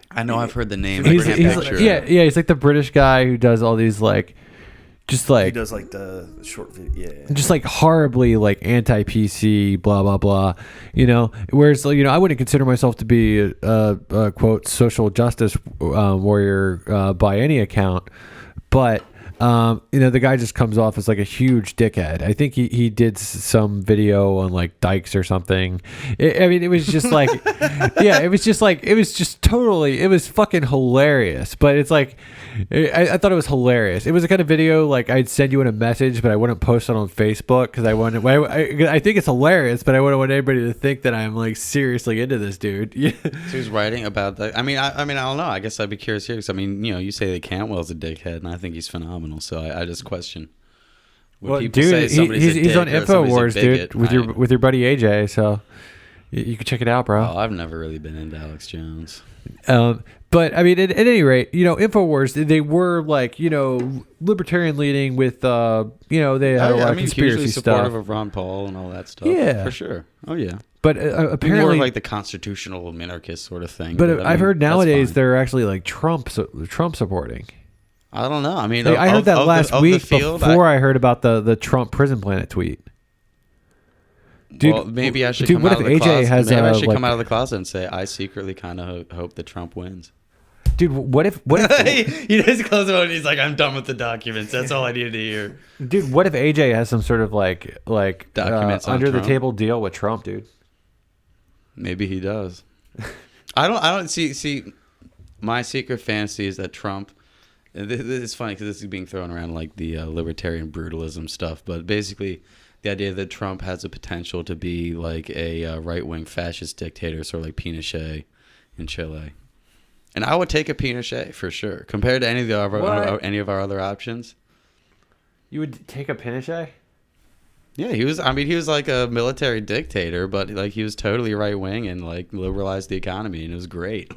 I know I've heard the name. He's like the British guy who does all these like. Just like he does like the short video, yeah. Just like horribly like anti-PC, blah blah blah, Whereas I wouldn't consider myself to be a quote social justice warrior by any account, but the guy just comes off as like a huge dickhead. I think he did some video on like dykes or something. It was just like, yeah, it was fucking hilarious. But it's like, I thought it was hilarious. It was the kind of video like I'd send you in a message, but I wouldn't post it on Facebook because I think it's hilarious, but I wouldn't want anybody to think that I'm like seriously into this dude. So he's writing about that. I mean, I don't know. I guess I'd be curious here because you say that Cantwell's a dickhead, and I think he's phenomenal. So I just question. Well, dude, he's on InfoWars, dude, with your buddy AJ. So you can check it out, bro. Oh, I've never really been into Alex Jones. But I mean, at any rate, InfoWars, they were like, libertarian leaning with, they had a lot of conspiracy stuff. Supportive of Ron Paul and all that stuff. Yeah, for sure. Oh yeah. But apparently, more like the constitutional minarchist sort of thing. But I've heard nowadays they're actually like Trump supporting. I don't know. I mean, I heard that last week before I heard about the Trump Prison Planet tweet. Dude, well, maybe I should come out of the closet. Maybe I should come out of the closet and say I secretly kind of hope that Trump wins. Dude, what if he just closes it and he's like, I'm done with the documents. That's all I needed to hear. Dude, what if AJ has some sort of like documents under the table deal with Trump, dude? Maybe he does. I don't see. My secret fantasy is that Trump. This is funny because this is being thrown around like the libertarian brutalism stuff, but basically the idea that Trump has the potential to be like a right-wing fascist dictator, sort of like Pinochet in Chile. And I would take a Pinochet for sure, compared to any of our other options. You would take a Pinochet? Yeah, he was. I mean, he was like a military dictator, but like he was totally right wing and like liberalized the economy, and it was great.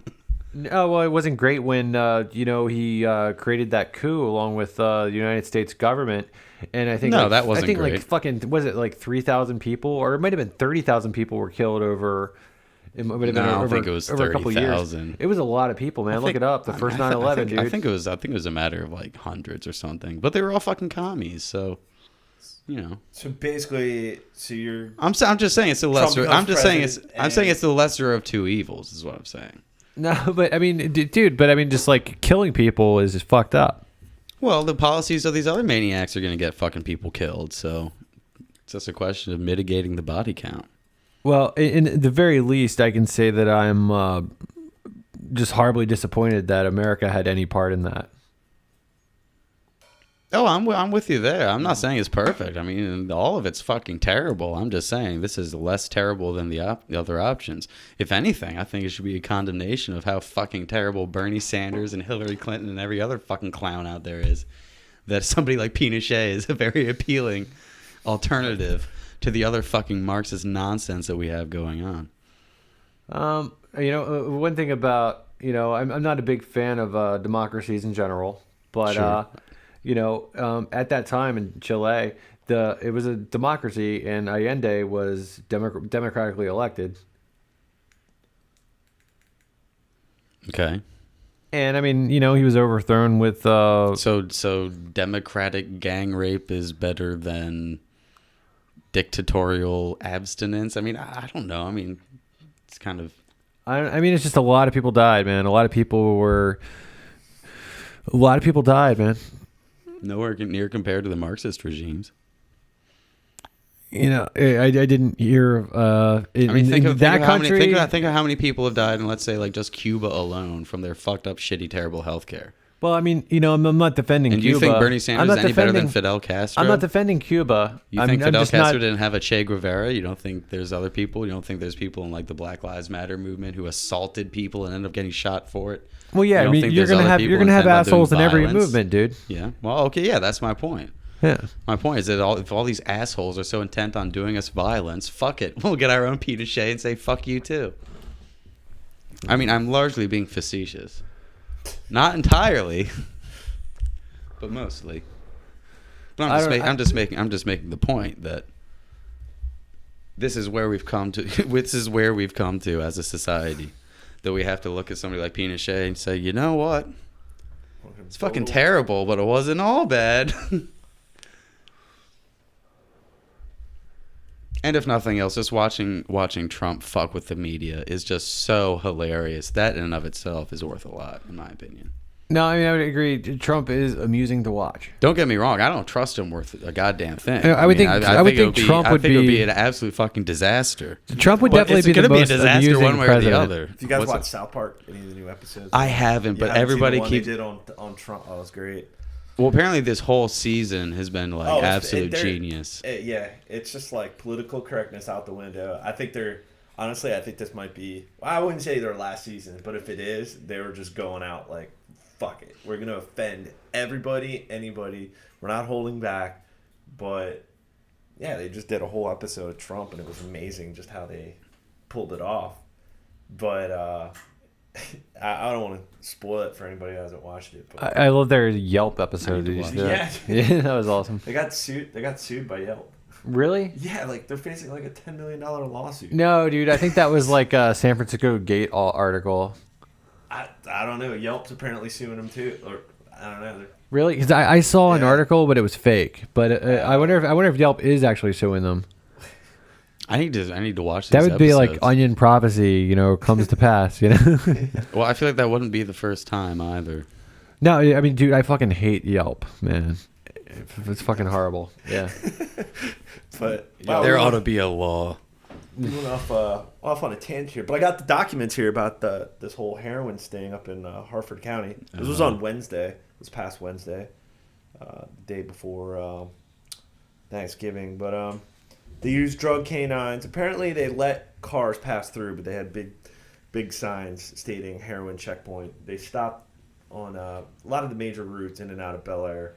No, well, it wasn't great when he created that coup along with the United States government, and I think That wasn't I think great. like fucking was it like 3,000 people, or it might have been 30,000 people were killed over. It might have been I don't over, think it was over a couple of years. 30,000. It was a lot of people, man. Look it up. The first 9/11, dude. I think it was a matter of like hundreds or something, but they were all fucking commies, so. So basically, you're. I'm just saying it's the lesser. becomes I'm just saying president it's the lesser of two evils. Is what I'm saying. No, but I mean, dude. But I mean, just like killing people is just fucked up. Well, the policies of these other maniacs are going to get fucking people killed, so it's just a question of mitigating the body count. Well, in the very least, I can say that I'm just horribly disappointed that America had any part in that. Oh, I'm with you there. I'm not saying it's perfect. I mean, all of it's fucking terrible. I'm just saying this is less terrible than the other options. If anything, I think it should be a condemnation of how fucking terrible Bernie Sanders and Hillary Clinton and every other fucking clown out there is. That somebody like Pinochet is a very appealing alternative to the other fucking Marxist nonsense that we have going on. One thing about, I'm not a big fan of democracies in general, but Sure. At that time in Chile, it was a democracy, and Allende was democratically elected. Okay. And I mean, he was overthrown with. So democratic gang rape is better than dictatorial abstinence. I mean, I don't know. I mean, it's kind of. I mean, it's just a lot of people died, man. A lot of people died, man. Nowhere near compared to the Marxist regimes. I didn't hear. Think of how many people have died in, let's say, like just Cuba alone from their fucked up, shitty, terrible healthcare. Well, I mean, I'm not defending and Cuba. And you think Bernie Sanders is any better than Fidel Castro? I'm not defending Cuba. You think Fidel Castro didn't have a Che Guevara? You don't think there's other people? You don't think there's people in like the Black Lives Matter movement who assaulted people and ended up getting shot for it? Well, yeah, I mean, you're gonna have assholes in every movement, dude. Yeah. Well, okay, yeah, that's my point. Yeah. My point is that if all these assholes are so intent on doing us violence, fuck it. We'll get our own Pinochet and say fuck you too. I mean, I'm largely being facetious. Not entirely, but mostly. But I'm just making the point that this is where we've come to. This is where we've come to as a society. That we have to look at somebody like Pinochet and say, you know what? It's fucking terrible, but it wasn't all bad. And if nothing else, just watching Trump fuck with the media is just so hilarious. That in and of itself is worth a lot, in my opinion. No, I mean, I would agree. Trump is amusing to watch. Don't get me wrong. I don't trust him worth a goddamn thing. I would think Trump would be an absolute fucking disaster. Trump would definitely be the most amusing one way president. or the other. If you guys watch South Park, any of the new episodes? I haven't, but everybody keeps. They did on Trump. Oh, it was great. Well, apparently this whole season has been like absolute genius. Yeah, it's just like political correctness out the window. I think this might be. Well, I wouldn't say their last season, but if it is, they were just going out like, fuck it. We're going to offend everybody, anybody. We're not holding back. But, yeah, they just did a whole episode of Trump, and it was amazing just how they pulled it off. But I don't want to spoil it for anybody who hasn't watched it. But I love their Yelp episode. Did you see that? Yeah, that was awesome. They got sued by Yelp. Really? Yeah, like they're facing like a $10 million lawsuit. No, dude, I think that was like a San Francisco Gate article. I don't know. Yelp's apparently suing them too, or I don't know. Really? Because I saw an article, but it was fake. But I wonder if Yelp is actually suing them. I need to watch. That these would be episodes. like Onion prophecy, comes to pass. Well, I feel like that wouldn't be the first time either. No, I mean, dude, I fucking hate Yelp, man. It's fucking horrible. Yeah. But there ought to be a law. We went off on a tangent here, but I got the documents here about this whole heroin sting up in Harford County. This was on Wednesday. This past Wednesday, the day before Thanksgiving. But they used drug canines. Apparently, they let cars pass through, but they had big signs stating heroin checkpoint. They stopped on a lot of the major routes in and out of Bel Air.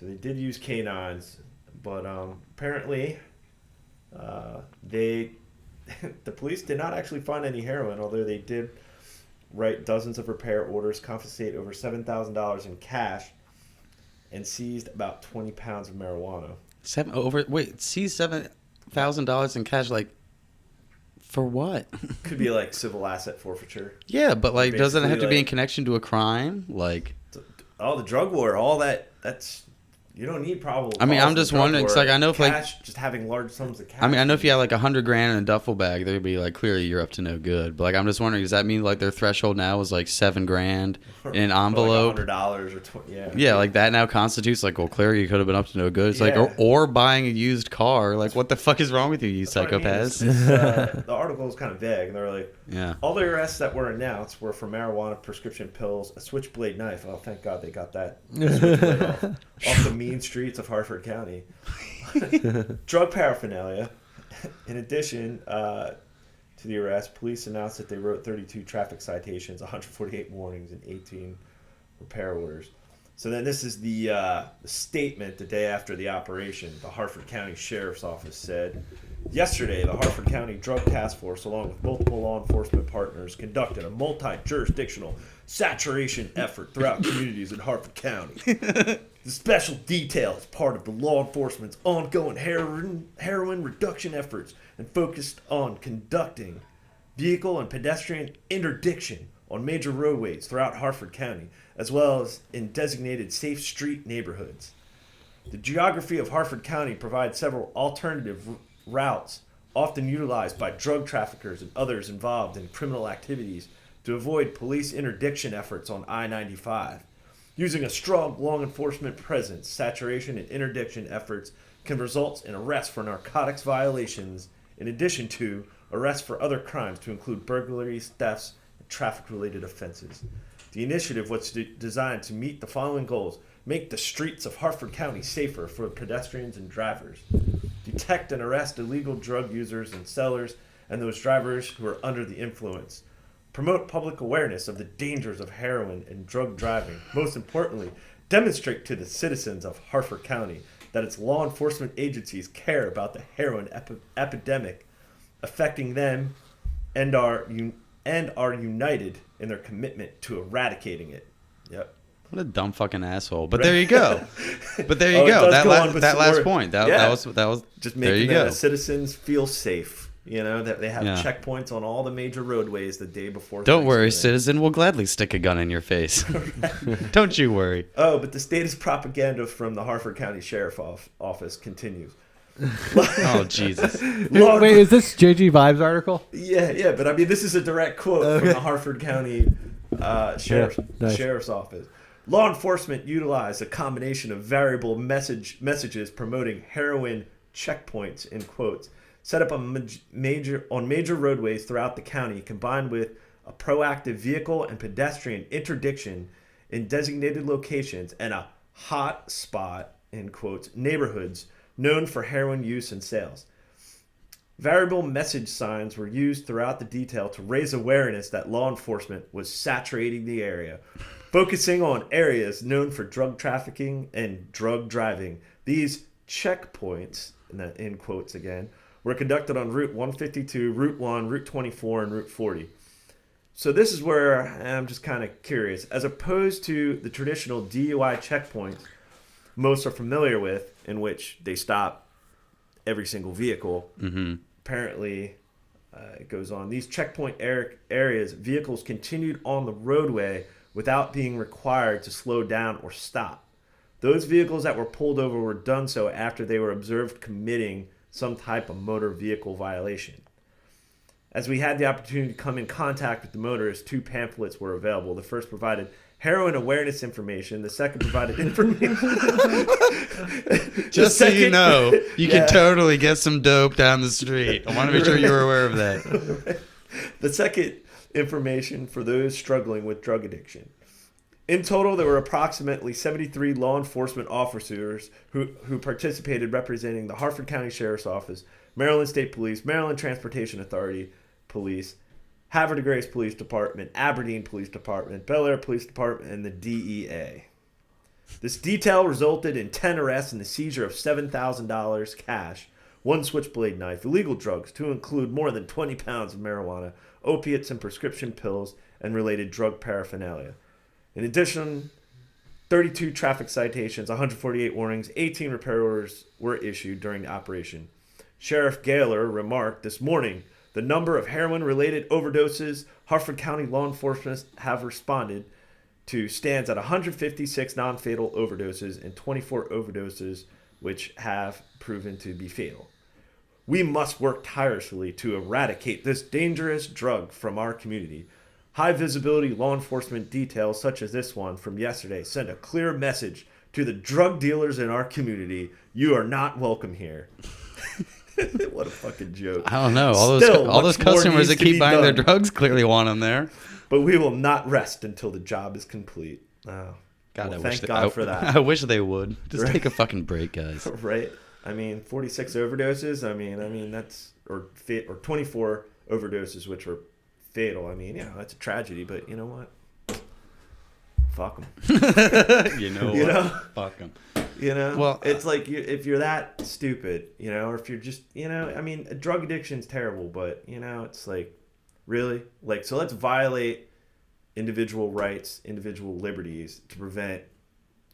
So they did use canines, but apparently the police did not actually find any heroin, although they did write dozens of repair orders, confiscate over $7,000 in cash, and seized about 20 pounds of marijuana. Seized $7,000 in cash, like, for what? Could be like civil asset forfeiture. Yeah, but like, doesn't it have to be in like, connection to a crime? Like, the drug war, all that's. You don't need probable. I mean, I'm just wondering. It's like, I know if cash, like just having large sums of cash. I mean, I know if you had like $100 grand in a duffel bag, they'd be like, clearly you're up to no good. But like, I'm just wondering, does that mean like their threshold now is like $7 grand in an envelope? Like $100 or $20. Yeah. Yeah, like that now constitutes like, well, clearly you could have been up to no good. It's Yeah. like, or buying a used car. Like, what the fuck is wrong with you, That's what I mean. psychopaths? The article is kind of vague, and they're like, Yeah. all the arrests that were announced were for marijuana, prescription pills, a switchblade knife. Oh, thank God they got that switchblade off the mean streets of Harford County. Drug paraphernalia. In addition to the arrest, police announced that they wrote 32 traffic citations, 148 warnings, and 18 repair orders. So then this is the statement the day after the operation. The Harford County Sheriff's Office said, yesterday, the Harford County Drug Task Force, along with multiple law enforcement partners, conducted a multi-jurisdictional saturation effort throughout communities in Harford County. The special detail is part of the law enforcement's ongoing heroin reduction efforts and focused on conducting vehicle and pedestrian interdiction on major roadways throughout Harford County, as well as in designated safe street neighborhoods. The geography of Harford County provides several alternative routes often utilized by drug traffickers and others involved in criminal activities to avoid police interdiction efforts on I-95. Using a strong law enforcement presence, saturation and interdiction efforts can result in arrests for narcotics violations, in addition to arrests for other crimes to include burglaries, thefts, and traffic-related offenses. The initiative was designed to meet the following goals: make the streets of Harford County safer for pedestrians and drivers, detect and arrest illegal drug users and sellers and those drivers who are under the influence, promote public awareness of the dangers of heroin and drug driving. Most importantly, demonstrate to the citizens of Harford County that its law enforcement agencies care about the heroin epidemic affecting them and are united in their commitment to eradicating it. Yep. What a dumb fucking asshole. But there you go. But there you Oh, it go. does go on with That some last more- point. That was Just there you making the go. citizens feel safe. You know, that they have Yeah. checkpoints on all the major roadways the day before. Don't worry, Thanksgiving. citizen. We'll gladly stick a gun in your face. Don't you worry. Oh, but the status propaganda from the Harford County Sheriff Office continues. Oh, Jesus. Wait, is this JG Vibes article? Yeah, but I mean, this is a direct quote from the Harford County Sheriff's Office. Law enforcement utilized a combination of variable messages promoting heroin checkpoints, in quotes, set up on major roadways throughout the county, combined with a proactive vehicle and pedestrian interdiction in designated locations and a hot spot, in quotes, neighborhoods known for heroin use and sales. Variable message signs were used throughout the detail to raise awareness that law enforcement was saturating the area, focusing on areas known for drug trafficking and drug driving. These checkpoints, in quotes again, were conducted on Route 152, Route 1, Route 24, and Route 40. So this is where I'm just kind of curious. As opposed to the traditional DUI checkpoints most are familiar with, in which they stop every single vehicle, apparently it goes on. These checkpoint areas, vehicles continued on the roadway without being required to slow down or stop. Those vehicles that were pulled over were done so after they were observed committing some type of motor vehicle violation. As we had the opportunity to come in contact with the motorists, 2 pamphlets were available. The first provided heroin awareness information. The second provided information. Just so you know, you can totally get some dope down the street. I want to make sure you were aware of that. The second, information for those struggling with drug addiction. In total, there were approximately 73 law enforcement officers who participated, representing the Harford County Sheriff's Office, Maryland State Police, Maryland Transportation Authority Police, Havre de Grace Police Department, Aberdeen Police Department, Bel Air Police Department, and the DEA. This detail resulted in 10 arrests and the seizure of $7,000 cash, 1 switchblade knife, illegal drugs to include more than 20 pounds of marijuana, opiates and prescription pills, and related drug paraphernalia. In addition, 32 traffic citations, 148 warnings, 18 repair orders were issued during the operation. Sheriff Gaylor remarked this morning, the number of heroin-related overdoses Hartford County law enforcement have responded to stands at 156 non-fatal overdoses and 24 overdoses which have proven to be fatal. We must work tirelessly to eradicate this dangerous drug from our community. High-visibility law enforcement details such as this one from yesterday send a clear message to the drug dealers in our community. You are not welcome here. What a fucking joke. I don't know. All those customers that keep buying their drugs clearly want them there. But we will not rest until the job is complete. Oh, God, well, thank God for that. I wish they would. Just take a fucking break, guys. Right? I mean, 46 overdoses. I mean that's or 24 overdoses, which were fatal. I mean, yeah, that's a tragedy. But you know what? Fuck them. You know? Fuck them. You know, well, it's like if you're that stupid, you know, or if you're just, you know, I mean, drug addiction's terrible, but you know, it's like, really, like, so let's violate individual rights, individual liberties to prevent,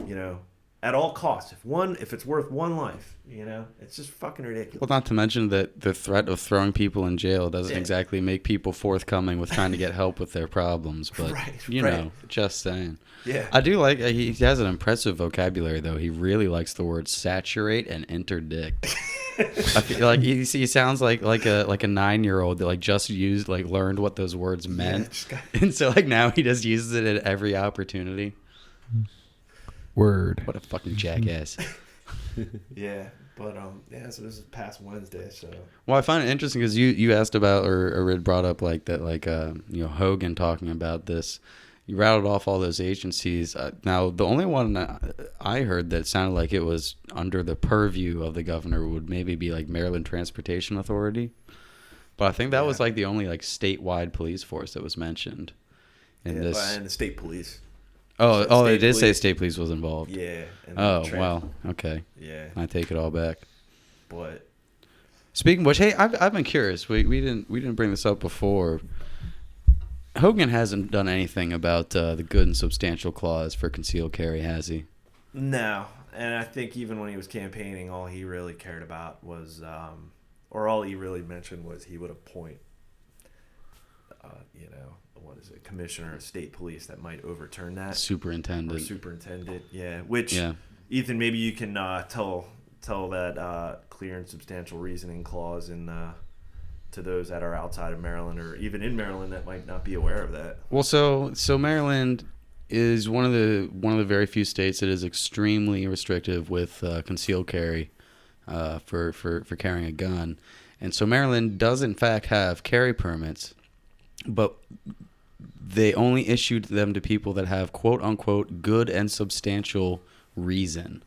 you know, at all costs. If it's worth one life, you know, it's just fucking ridiculous. Well, not to mention that the threat of throwing people in jail doesn't exactly make people forthcoming with trying to get help with their problems. But you know, just saying. Yeah, I do like he has an impressive vocabulary though. He really likes the words saturate and interdict. I feel like he sounds like a 9-year-old that like just learned what those words meant, and so like now he just uses it at every opportunity. Word. What a fucking jackass. Yeah, but so this is past Wednesday, so. Well, I find it interesting because you asked about or had brought up like that, like you know, Hogan talking about this. You rattled off all those agencies. Now, the only one I heard that sounded like it was under the purview of the governor would maybe be like Maryland Transportation Authority. But I think that was like the only like statewide police force that was mentioned in this. And the state police. Oh, they did say state police was involved. Yeah. Oh, wow. Okay. Yeah. I take it all back. But speaking of which, hey, I've been curious. We didn't bring this up before. Hogan hasn't done anything about the good and substantial clause for concealed carry, has he? No, and I think even when he was campaigning, all he really cared about was, or all he really mentioned was he would appoint, you know, what is it, commissioner of state police that might overturn that. Superintendent, yeah. Which, Ethan, maybe you can tell that clear and substantial reasoning clause in to those that are outside of Maryland or even in Maryland that might not be aware of that. Well, so Maryland is one of the very few states that is extremely restrictive with concealed carry for carrying a gun. And so Maryland does in fact have carry permits, but they only issued them to people that have quote unquote good and substantial reason,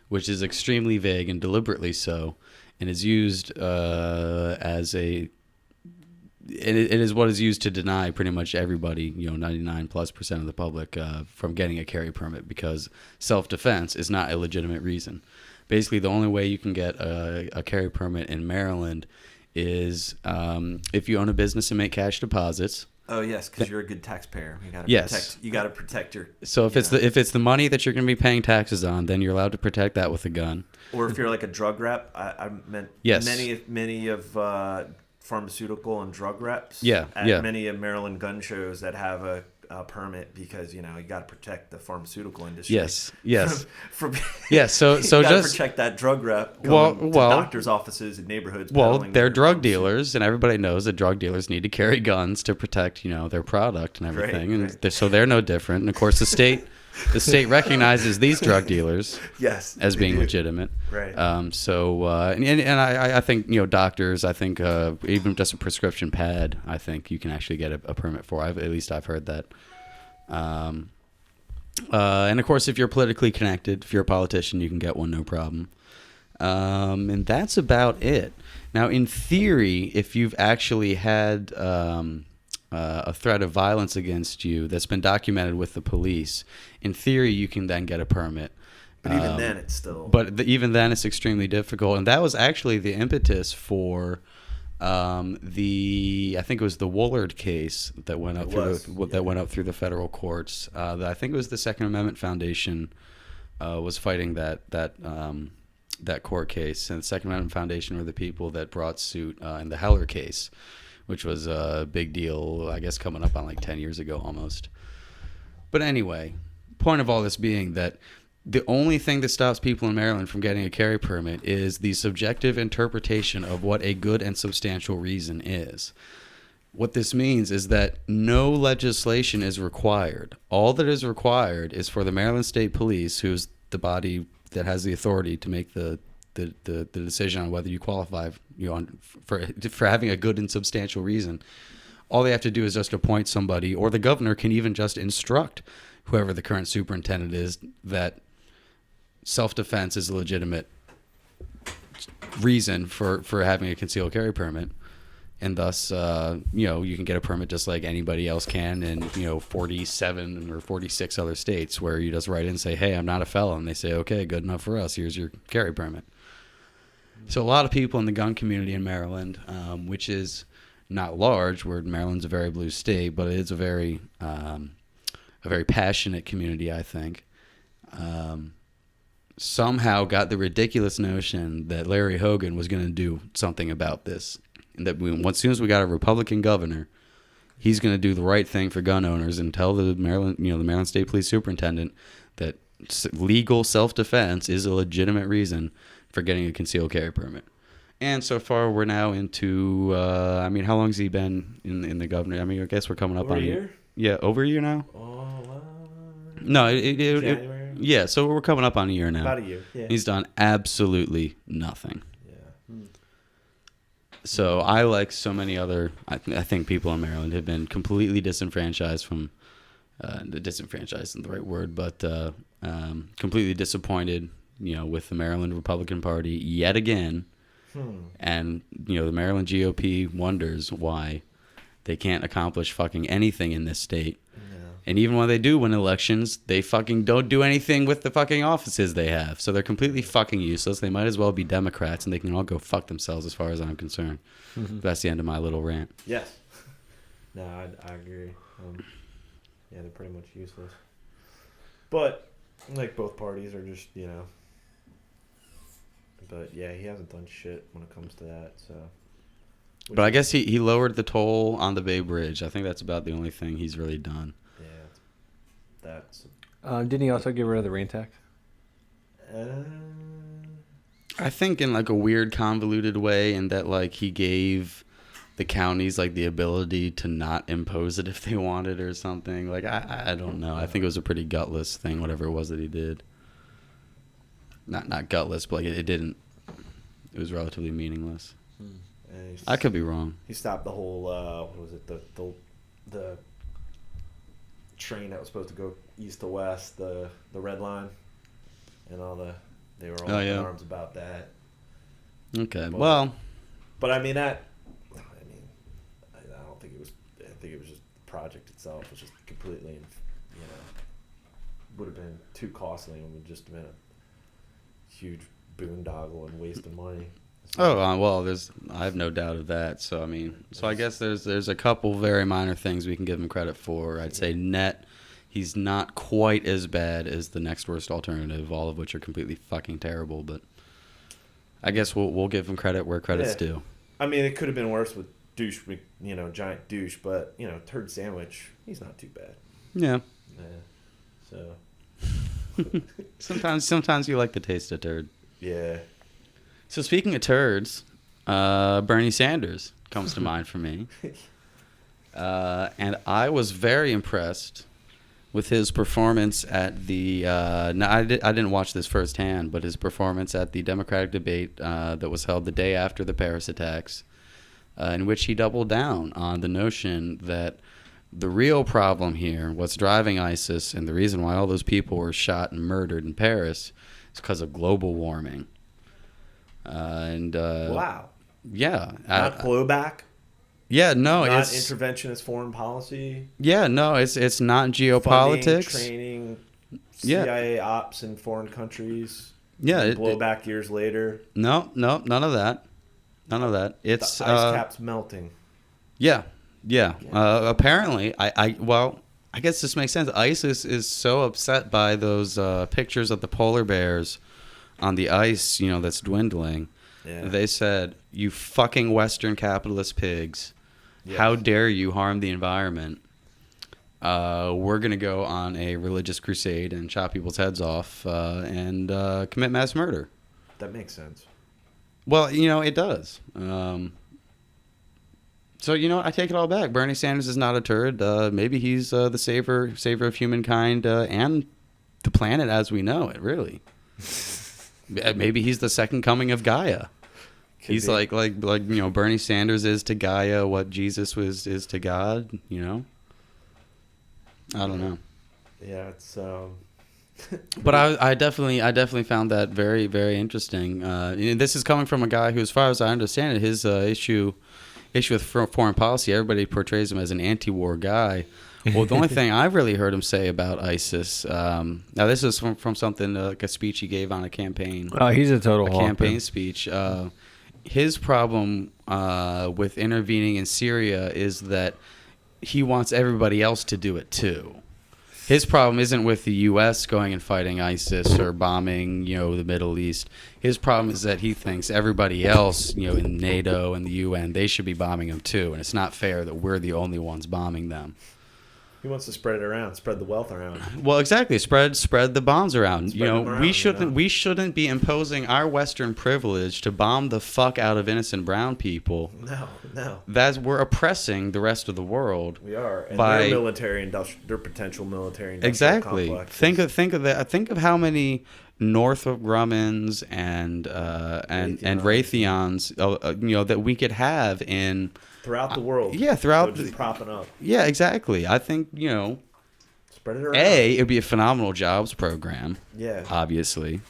which is extremely vague and deliberately so. And is used as it is what is used to deny pretty much everybody, 99+% of the public from getting a carry permit because self-defense is not a legitimate reason. Basically, the only way you can get a carry permit in Maryland is if you own a business and make cash deposits. Oh yes, because you're a good taxpayer. You got to protect your. So if it's the money that you're going to be paying taxes on, then you're allowed to protect that with a gun. Or if you're like a drug rep, I meant many of pharmaceutical and drug reps. Many of Maryland gun shows that have a permit because you got to protect the pharmaceutical industry. Yes. So just protect that drug rep. To doctors' offices and neighborhoods. Well, they're drug dealers, and everybody knows that drug dealers need to carry guns to protect their product and everything, and so they're no different. And of course, the state recognizes these drug dealers as being legitimate. Right. I think doctors. I think even just a prescription pad. I think you can actually get a permit for. At least I've heard that. And of course, if you're politically connected, if you're a politician, you can get one, no problem. And that's about it. Now, in theory, if you've actually had a threat of violence against you that's been documented with the police, in theory, you can then get a permit. But even then, it's still. But even then, it's extremely difficult, and that was actually the impetus for I think it was the Woolard case that went up went up through the federal courts. I think it was the Second Amendment Foundation was fighting that court case, and the Second Amendment Foundation were the people that brought suit in the Heller case, which was a big deal, I guess, coming up on like 10 years ago almost. But anyway, point of all this being that the only thing that stops people in Maryland from getting a carry permit is the subjective interpretation of what a good and substantial reason is. What this means is that no legislation is required. All that is required is for the Maryland State Police, who's the body that has the authority to make the decision on whether you qualify for having a good and substantial reason. All they have to do is just appoint somebody, or the governor can even just instruct whoever the current superintendent is that self-defense is a legitimate reason for having a concealed carry permit. And thus, you can get a permit just like anybody else can in, 47 or 46 other states, where you just write in and say, hey, I'm not a felon. They say, okay, good enough for us. Here's your carry permit. So a lot of people in the gun community in Maryland, which is not large, where Maryland's a very blue state, but it is a very passionate community, I think, somehow got the ridiculous notion that Larry Hogan was going to do something about this. And that as soon as we got a Republican governor, he's going to do the right thing for gun owners and tell the Maryland State Police Superintendent that legal self-defense is a legitimate reason for getting a concealed carry permit. And so far, we're now into, how long has he been in the governor? I guess we're coming up over on a year? Yeah, over a year now? No, yeah, so we're coming up on a year now. About a year, yeah. He's done absolutely nothing. Yeah. So I, like so many other, I think people in Maryland have been completely disenfranchised from, disenfranchised isn't the right word, but completely disappointed, with the Maryland Republican Party yet again. And, the Maryland GOP wonders why they can't accomplish fucking anything in this state. And even when they do win elections, they fucking don't do anything with the fucking offices they have. So they're completely fucking useless. They might as well be Democrats, and they can all go fuck themselves as far as I'm concerned. That's the end of my little rant. Yes. No, I agree. They're pretty much useless. But, both parties are just, But, yeah, he hasn't done shit when it comes to that, so... But I guess he lowered the toll on the Bay Bridge. I think that's about the only thing he's really done. That's didn't he also get rid of the rain tax? I think in a weird convoluted way, in that he gave the counties the ability to not impose it if they wanted or something. I don't know. I think it was a pretty gutless thing, whatever it was that he did. Not gutless, but it didn't. It was relatively meaningless. I could be wrong. He stopped the whole what was it, the train that was supposed to go east to west, the red line, and they were all up in arms about that. Okay, but I don't think it was. I think it was just the project itself was just completely, would have been too costly and would just have been a huge boondoggle and waste of money. So, I have no doubt of that. So I guess there's a couple very minor things we can give him credit for. I'd say net, he's not quite as bad as the next worst alternative, all of which are completely fucking terrible. But I guess we'll give him credit where credit's due. It could have been worse with douche, giant douche, but turd sandwich, he's not too bad. Yeah. So sometimes you like the taste of turd. Yeah. So speaking of turds, Bernie Sanders comes to mind for me. And I was very impressed with his performance at the I didn't watch this firsthand, but his performance at the Democratic debate that was held the day after the Paris attacks, in which he doubled down on the notion that the real problem here, what's driving ISIS, and the reason why all those people were shot and murdered in Paris is because of global warming. Wow. Yeah. Not blowback? Yeah, no, not it's interventionist foreign policy. Yeah, no, it's not geopolitics. Funding, training, CIA ops in foreign countries. Yeah, blowback years later. No, none of that. None of that. It's the ice cap's melting. Yeah. Apparently, I guess this makes sense. ISIS is so upset by those pictures of the polar bears on the ice, that's dwindling. Yeah. They said, "You fucking Western capitalist pigs, how dare you harm the environment? We're gonna go on a religious crusade and chop people's heads off and commit mass murder." That makes sense. Well, it does. So, I take it all back. Bernie Sanders is not a turd. Maybe he's the savior of humankind and the planet as we know it, really. Maybe he's the second coming of Gaia. He's like Bernie Sanders is to Gaia what Jesus is to God, I don't know. Yeah, it's But I definitely found that very, very interesting. This is coming from a guy who, as far as I understand it, his issue with foreign policy, everybody portrays him as an anti-war guy. Well, the only thing I've really heard him say about ISIS, now this is from something like a speech he gave on a campaign. Oh, he's a total campaign speech. His problem with intervening in Syria is that he wants everybody else to do it too. His problem isn't with the U.S. going and fighting ISIS or bombing, the Middle East. His problem is that he thinks everybody else, in NATO and the UN, they should be bombing them too, and it's not fair that we're the only ones bombing them. He wants to spread it around, spread the wealth around. Well, exactly. Spread the bombs around. We shouldn't be imposing our Western privilege to bomb the fuck out of innocent brown people. No. We're oppressing the rest of the world. We are. And their potential military industrial exactly. complexes. Think of that. Think of how many Northrop Grummons and Raytheons, that we could have in. Throughout the world. Yeah, just propping up. Yeah, exactly. I think, spread it around. it would be a phenomenal jobs program. Yeah. Obviously.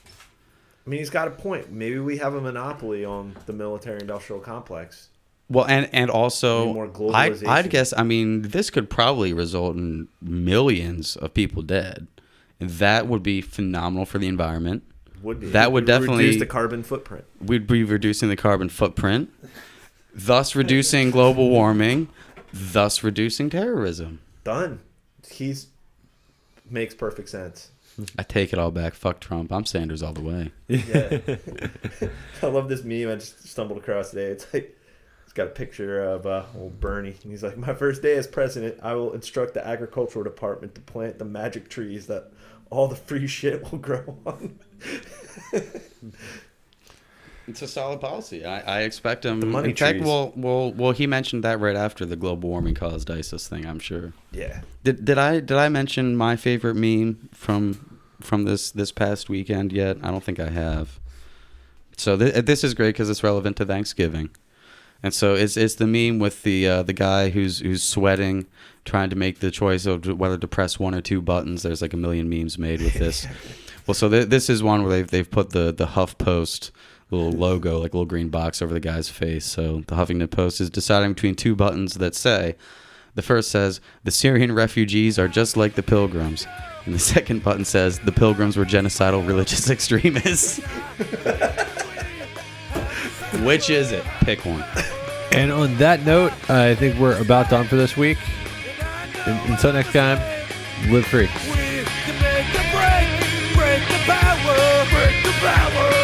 I mean, he's got a point. Maybe we have a monopoly on the military-industrial complex. Well, and also, more globalization. I'd guess, this could probably result in millions of people dead. And that would be phenomenal for the environment. Would be. That would definitely reduce the carbon footprint. We'd be reducing the carbon footprint. Thus reducing global warming, thus reducing terrorism. Done. Makes perfect sense. I take it all back. Fuck Trump. I'm Sanders all the way. Yeah. I love this meme I just stumbled across today. It's got a picture of old Bernie. And he's like, "My first day as president, I will instruct the agricultural department to plant the magic trees that all the free shit will grow on." It's a solid policy. I expect him. The money in fact, trees. well, he mentioned that right after the global warming caused ISIS thing. I'm sure. Yeah. Did I mention my favorite meme from this past weekend yet? I don't think I have. So this is great because it's relevant to Thanksgiving, and so it's the meme with the guy who's sweating, trying to make the choice of whether to press one or two buttons. There's like a million memes made with this. Well, so this is one where they've put the HuffPost little logo, like a little green box over the guy's face. So the Huffington Post is deciding between two buttons that say, the first says, "The Syrian refugees are just like the Pilgrims." And the second button says, "The Pilgrims were genocidal religious extremists." Which is it? Pick one. And on that note, I think we're about done for this week. Until next time, live free. We can make a break the power, break the power.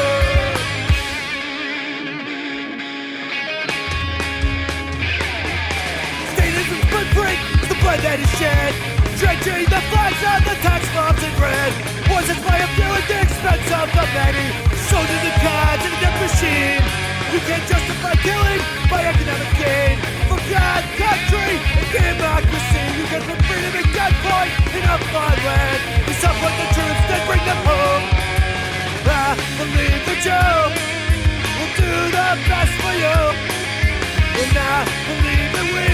Break the blood that is shed, drenching the flags on the tax bombs in red. Poisoned by a few at the expense of the many, sold to the gods and the death machine. You can't justify killing by economic gain. For God, country, and democracy, you can put freedom in gunpoint in a foreign land. You support the troops, then bring them home. I believe that you will do the best for you, and I believe that we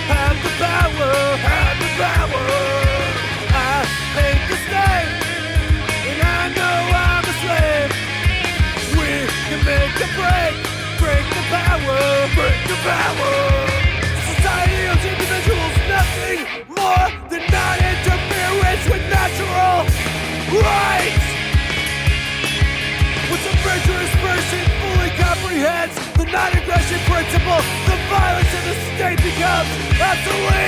have the power, have the power. I hate the state, and I know I'm a slave. We can make a break the power, break the power. obsolete.